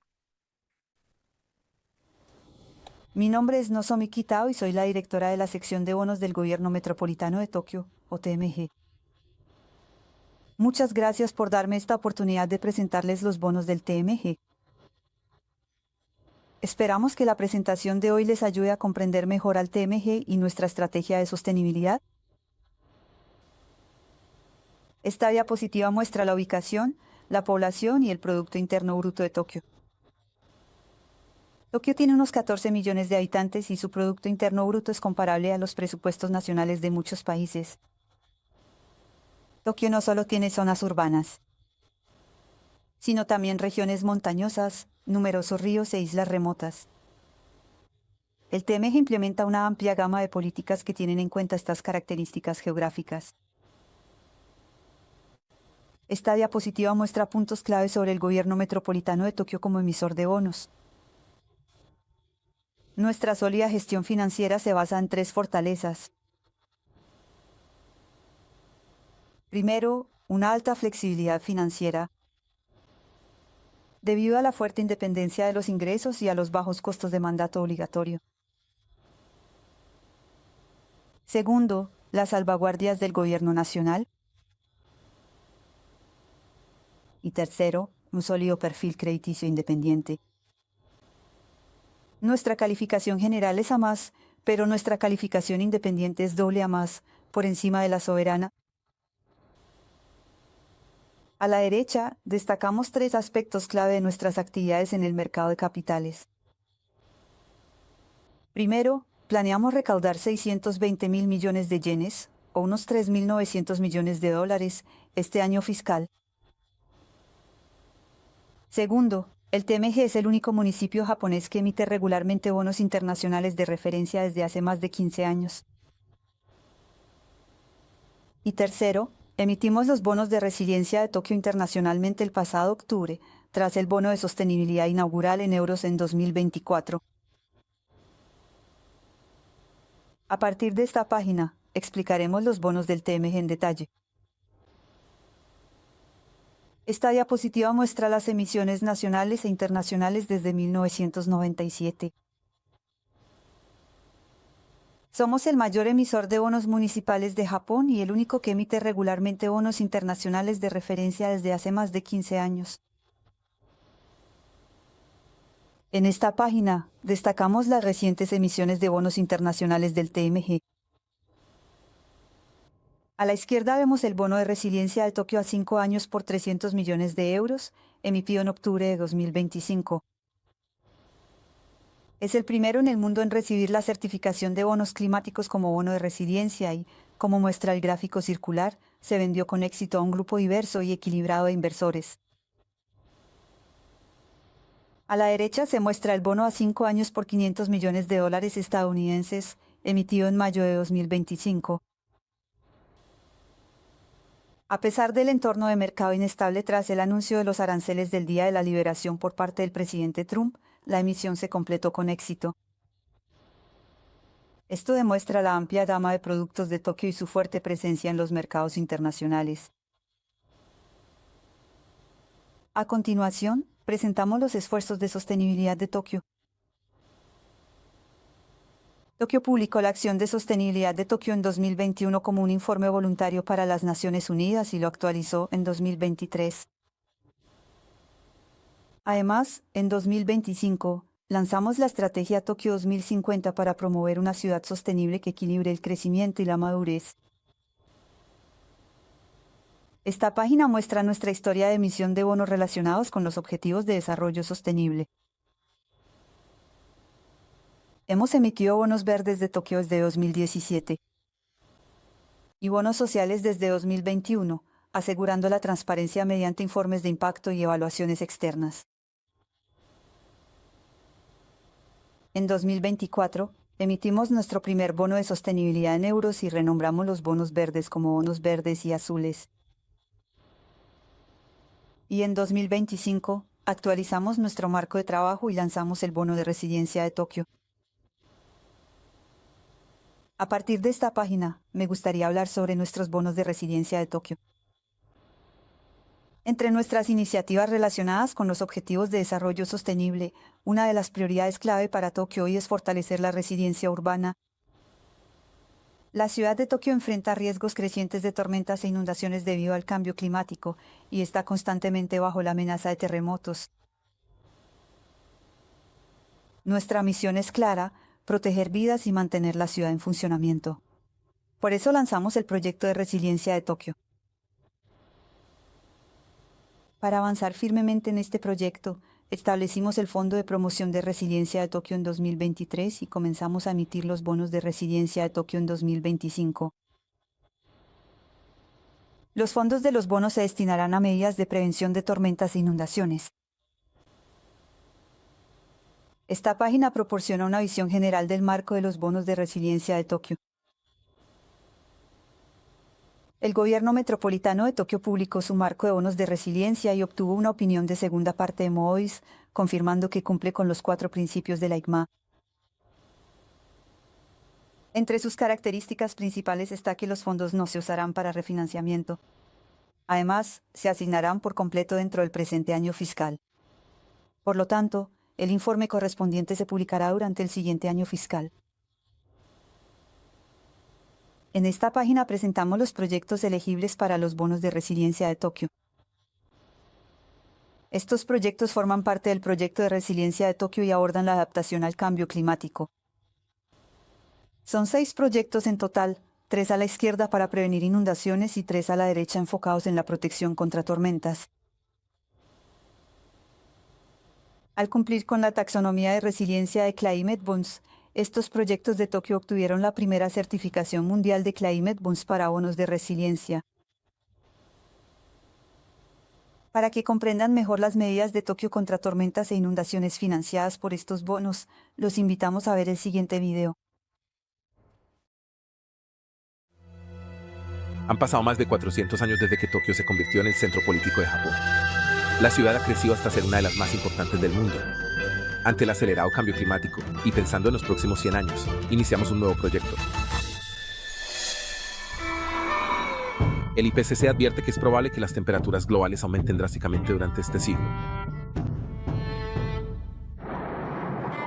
Mi nombre es Nozomi Kitao y soy la directora de la sección de bonos del Gobierno Metropolitano de Tokio, o TMG. Muchas gracias por darme esta oportunidad de presentarles los bonos del TMG. Esperamos que la presentación de hoy les ayude a comprender mejor al TMG y nuestra estrategia de sostenibilidad. Esta diapositiva muestra la ubicación, la población y el Producto Interno Bruto de Tokio. Tokio tiene unos 14 millones de habitantes y su Producto Interno Bruto es comparable a los presupuestos nacionales de muchos países. Tokio no solo tiene zonas urbanas, sino también regiones montañosas, numerosos ríos e islas remotas. El TMG implementa una amplia gama de políticas que tienen en cuenta estas características geográficas. Esta diapositiva muestra puntos clave sobre el Gobierno Metropolitano de Tokio como emisor de bonos. Nuestra sólida gestión financiera se basa en 3 fortalezas. Primero, una alta flexibilidad financiera. Debido a la fuerte independencia de los ingresos y a los bajos costos de mandato obligatorio. Segundo, las salvaguardias del gobierno nacional. Y tercero, un sólido perfil crediticio independiente. Nuestra calificación general es A+, pero nuestra calificación independiente es AA+, por encima de la soberana. A la derecha, destacamos 3 aspectos clave de nuestras actividades en el mercado de capitales. Primero, planeamos recaudar 620.000 millones de yenes, o unos 3.900 millones de dólares, este año fiscal. Segundo, el TMG es el único municipio japonés que emite regularmente bonos internacionales de referencia desde hace más de 15 años. Y tercero, emitimos los bonos de resiliencia de Tokio internacionalmente el pasado octubre, tras el bono de sostenibilidad inaugural en euros en 2024. A partir de esta página, explicaremos los bonos del TMG en detalle. Esta diapositiva muestra las emisiones nacionales e internacionales desde 1997. Somos el mayor emisor de bonos municipales de Japón y el único que emite regularmente bonos internacionales de referencia desde hace más de 15 años. En esta página destacamos las recientes emisiones de bonos internacionales del TMG. A la izquierda vemos el bono de resiliencia de Tokio a 5 años por 300 millones de euros, emitido en octubre de 2025. Es el primero en el mundo en recibir la certificación de bonos climáticos como bono de resiliencia y, como muestra el gráfico circular, se vendió con éxito a un grupo diverso y equilibrado de inversores. A la derecha se muestra el bono a 5 años por 500 millones de dólares estadounidenses, emitido en mayo de 2025. A pesar del entorno de mercado inestable tras el anuncio de los aranceles del día de la liberación por parte del presidente Trump, la emisión se completó con éxito. Esto demuestra la amplia gama de productos de Tokio y su fuerte presencia en los mercados internacionales. A continuación, presentamos los esfuerzos de sostenibilidad de Tokio. Tokio publicó la Acción de Sostenibilidad de Tokio en 2021 como un informe voluntario para las Naciones Unidas y lo actualizó en 2023. Además, en 2025, lanzamos la Estrategia Tokio 2050 para promover una ciudad sostenible que equilibre el crecimiento y la madurez. Esta página muestra nuestra historia de emisión de bonos relacionados con los Objetivos de Desarrollo Sostenible. Hemos emitido bonos verdes de Tokio desde 2017 y bonos sociales desde 2021, asegurando la transparencia mediante informes de impacto y evaluaciones externas. En 2024, emitimos nuestro primer bono de sostenibilidad en euros y renombramos los bonos verdes como bonos verdes y azules. Y en 2025, actualizamos nuestro marco de trabajo y lanzamos el bono de resiliencia de Tokio. A partir de esta página, me gustaría hablar sobre nuestros bonos de resiliencia de Tokio. Entre nuestras iniciativas relacionadas con los Objetivos de Desarrollo Sostenible, una de las prioridades clave para Tokio hoy es fortalecer la resiliencia urbana. La ciudad de Tokio enfrenta riesgos crecientes de tormentas e inundaciones debido al cambio climático y está constantemente bajo la amenaza de terremotos. Nuestra misión es clara: proteger vidas y mantener la ciudad en funcionamiento. Por eso lanzamos el proyecto de resiliencia de Tokio. Para avanzar firmemente en este proyecto, establecimos el Fondo de Promoción de Resiliencia de Tokio en 2023 y comenzamos a emitir los bonos de resiliencia de Tokio en 2025. Los fondos de los bonos se destinarán a medidas de prevención de tormentas e inundaciones. Esta página proporciona una visión general del marco de los bonos de resiliencia de Tokio. El gobierno metropolitano de Tokio publicó su marco de bonos de resiliencia y obtuvo una opinión de segunda parte de Moody's, confirmando que cumple con los 4 principios de la ICMA. Entre sus características principales está que los fondos no se usarán para refinanciamiento. Además, se asignarán por completo dentro del presente año fiscal. Por lo tanto, el informe correspondiente se publicará durante el siguiente año fiscal. En esta página presentamos los proyectos elegibles para los bonos de resiliencia de Tokio. Estos proyectos forman parte del proyecto de resiliencia de Tokio y abordan la adaptación al cambio climático. Son 6 proyectos en total, 3 a la izquierda para prevenir inundaciones y 3 a la derecha enfocados en la protección contra tormentas. Al cumplir con la taxonomía de resiliencia de Climate Bonds, estos proyectos de Tokio obtuvieron la primera certificación mundial de Climate Bonds para bonos de resiliencia. Para que comprendan mejor las medidas de Tokio contra tormentas e inundaciones financiadas por estos bonos, los invitamos a ver el siguiente video. Han pasado más de 400 años desde que Tokio se convirtió en el centro político de Japón. La ciudad ha crecido hasta ser una de las más importantes del mundo. Ante el acelerado cambio climático y pensando en los próximos 100 años, iniciamos un nuevo proyecto. El IPCC advierte que es probable que las temperaturas globales aumenten drásticamente durante este siglo.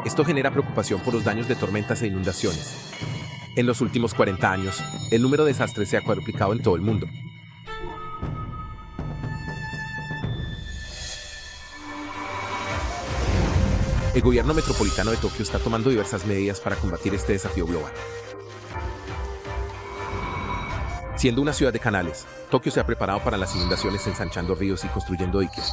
Esto genera preocupación por los daños de tormentas e inundaciones. En los últimos 40 años, el número de desastres se ha cuadruplicado en todo el mundo. El gobierno metropolitano de Tokio está tomando diversas medidas para combatir este desafío global. Siendo una ciudad de canales, Tokio se ha preparado para las inundaciones ensanchando ríos y construyendo diques.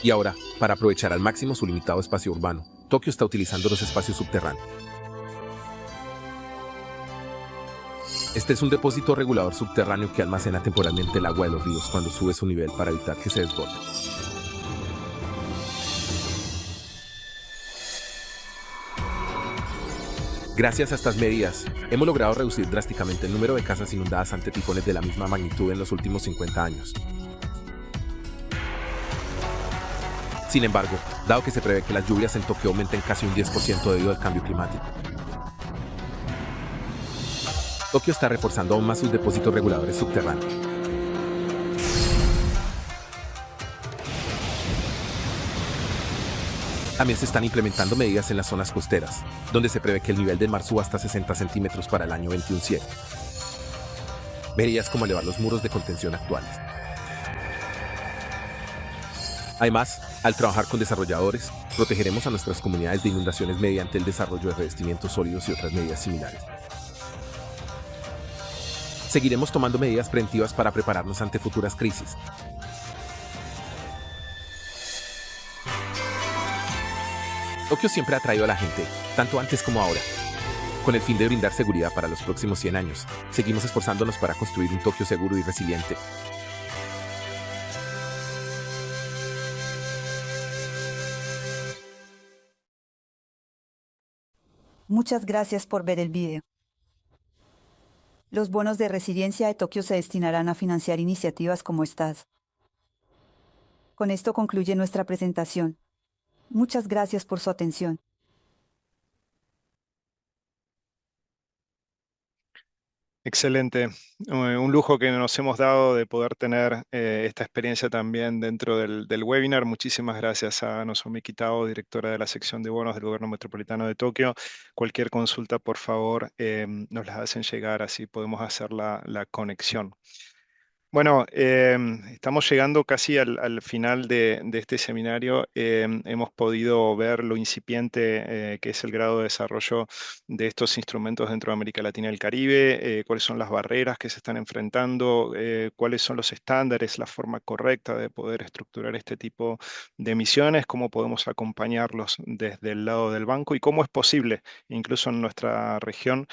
Y ahora, para aprovechar al máximo su limitado espacio urbano, Tokio está utilizando los espacios subterráneos. Este es un depósito regulador subterráneo que almacena temporalmente el agua de los ríos cuando sube su nivel para evitar que se desborde. Gracias a estas medidas, hemos logrado reducir drásticamente el número de casas inundadas ante tifones de la misma magnitud en los últimos 50 años. Sin embargo, dado que se prevé que las lluvias en Tokio aumenten casi un 10% debido al cambio climático, Tokio está reforzando aún más sus depósitos reguladores subterráneos. También se están implementando medidas en las zonas costeras, donde se prevé que el nivel del mar suba hasta 60 centímetros para el año 2100. Medidas como elevar los muros de contención actuales. Además, al trabajar con desarrolladores, protegeremos a nuestras comunidades de inundaciones mediante el desarrollo de revestimientos sólidos y otras medidas similares. Seguiremos tomando medidas preventivas para prepararnos ante futuras crisis. Tokio siempre ha atraído a la gente, tanto antes como ahora. Con el fin de brindar seguridad para los próximos 100 años, seguimos esforzándonos para construir un Tokio seguro y resiliente. Muchas gracias por ver el video. Los bonos de resiliencia de Tokio se destinarán a financiar iniciativas como estas. Con esto concluye nuestra presentación. Muchas gracias por su atención. Excelente. Un lujo que nos hemos dado de poder tener esta experiencia también dentro del webinar. Muchísimas gracias a Nozomi Kitao, directora de la sección de bonos del Gobierno Metropolitano de Tokio. Cualquier consulta, por favor, nos las hacen llegar, así podemos hacer la conexión. Bueno, estamos llegando casi al final de este seminario. Hemos podido ver lo incipiente que es el grado de desarrollo de estos instrumentos dentro de América Latina y el Caribe, cuáles son las barreras que se están enfrentando, cuáles son los estándares, la forma correcta de poder estructurar este tipo de emisiones, cómo podemos acompañarlos desde el lado del banco y cómo es posible, incluso en nuestra región,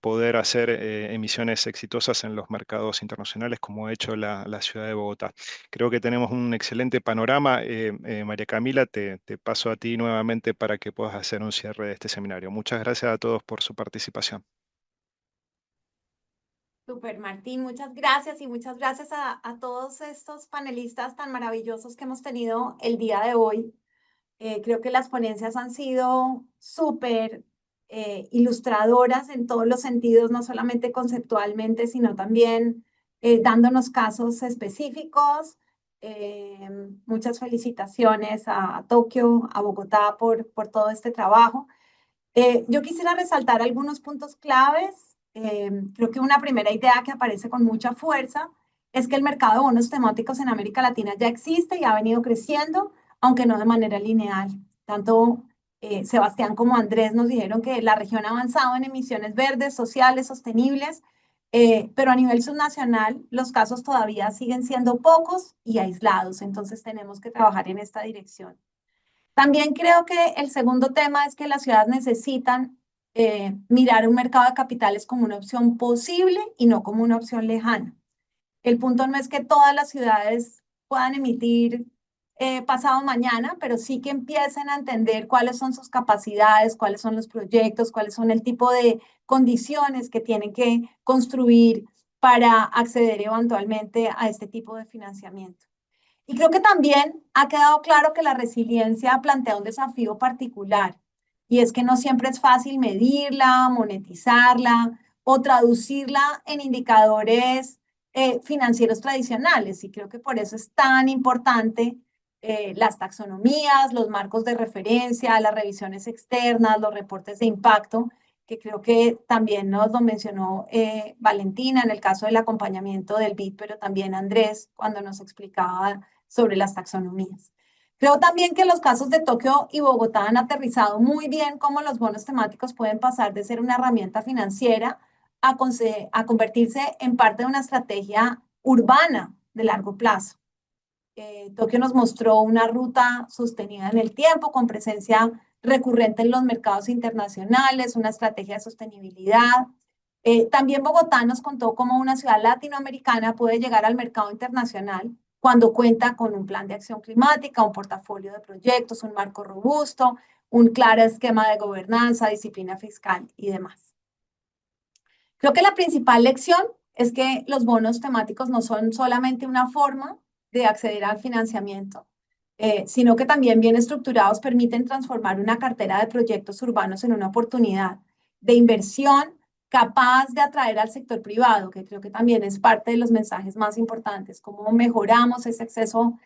poder hacer emisiones exitosas en los mercados internacionales, como ha hecho la ciudad de Bogotá. Creo que tenemos un excelente panorama. María Camila, te paso a ti nuevamente para que puedas hacer un cierre de este seminario. Muchas gracias a todos por su participación. Super, Martín, muchas gracias y muchas gracias a todos estos panelistas tan maravillosos que hemos tenido el día de hoy. Creo que las ponencias han sido súper ilustradoras en todos los sentidos, no solamente conceptualmente, sino también dándonos casos específicos. Muchas felicitaciones a Tokio, a Bogotá por todo este trabajo. Yo quisiera resaltar algunos puntos claves. Creo que una primera idea que aparece con mucha fuerza es que el mercado de bonos temáticos en América Latina ya existe y ha venido creciendo, aunque no de manera lineal. Tanto Sebastián como Andrés nos dijeron que la región ha avanzado en emisiones verdes, sociales, sostenibles, pero a nivel subnacional los casos todavía siguen siendo pocos y aislados, entonces tenemos que trabajar en esta dirección. También creo que el segundo tema es que las ciudades necesitan mirar un mercado de capitales como una opción posible y no como una opción lejana. El punto no es que todas las ciudades puedan emitir pasado mañana, pero sí que empiecen a entender cuáles son sus capacidades, cuáles son los proyectos, cuáles son el tipo de condiciones que tienen que construir para acceder eventualmente a este tipo de financiamiento. Y creo que también ha quedado claro que la resiliencia plantea un desafío particular y es que no siempre es fácil medirla, monetizarla o traducirla en indicadores financieros tradicionales. Y creo que por eso es tan importante las taxonomías, los marcos de referencia, las revisiones externas, los reportes de impacto, que creo que también nos lo mencionó Valentina en el caso del acompañamiento del BID, pero también Andrés cuando nos explicaba sobre las taxonomías. Creo también que los casos de Tokio y Bogotá han aterrizado muy bien cómo los bonos temáticos pueden pasar de ser una herramienta financiera a convertirse en parte de una estrategia urbana de largo plazo. Tokio nos mostró una ruta sostenida en el tiempo, con presencia recurrente en los mercados internacionales, una estrategia de sostenibilidad. También Bogotá nos contó cómo una ciudad latinoamericana puede llegar al mercado internacional cuando cuenta con un plan de acción climática, un portafolio de proyectos, un marco robusto, un claro esquema de gobernanza, disciplina fiscal y demás. Creo que la principal lección es que los bonos temáticos no son solamente una forma de acceder al financiamiento, sino que también bien estructurados permiten transformar una cartera de proyectos urbanos en una oportunidad de inversión capaz de atraer al sector privado, que creo que también es parte de los mensajes más importantes, cómo mejoramos ese acceso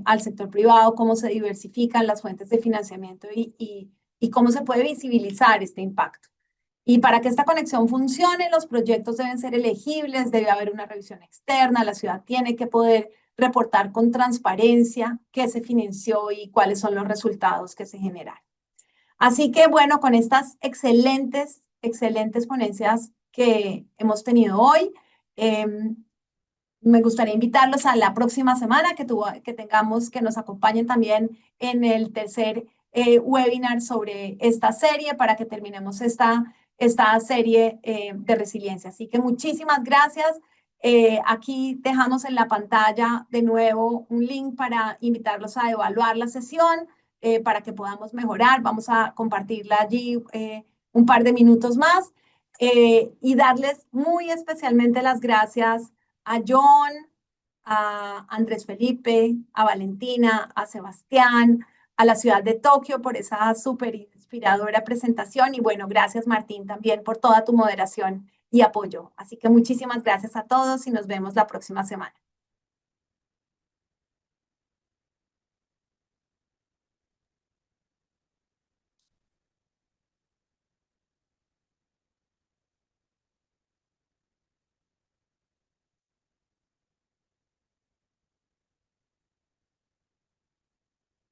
al sector privado, cómo se diversifican las fuentes de financiamiento y cómo se puede visibilizar este impacto. Y para que esta conexión funcione, los proyectos deben ser elegibles, debe haber una revisión externa, la ciudad tiene que poder reportar con transparencia qué se financió y cuáles son los resultados que se generaron. Así que bueno, con estas excelentes ponencias que hemos tenido hoy, me gustaría invitarlos a la próxima semana que nos acompañen también en el tercer webinar sobre esta serie para que terminemos esta serie de resiliencia. Así que muchísimas gracias. Aquí dejamos en la pantalla de nuevo un link para invitarlos a evaluar la sesión para que podamos mejorar. Vamos a compartirla allí un par de minutos más y darles muy especialmente las gracias a John, a Andrés Felipe, a Valentina, a Sebastián, a la ciudad de Tokio por esa súper inspiradora presentación y bueno, gracias Martín también por toda tu moderación y apoyo. Así que muchísimas gracias a todos y nos vemos la próxima semana.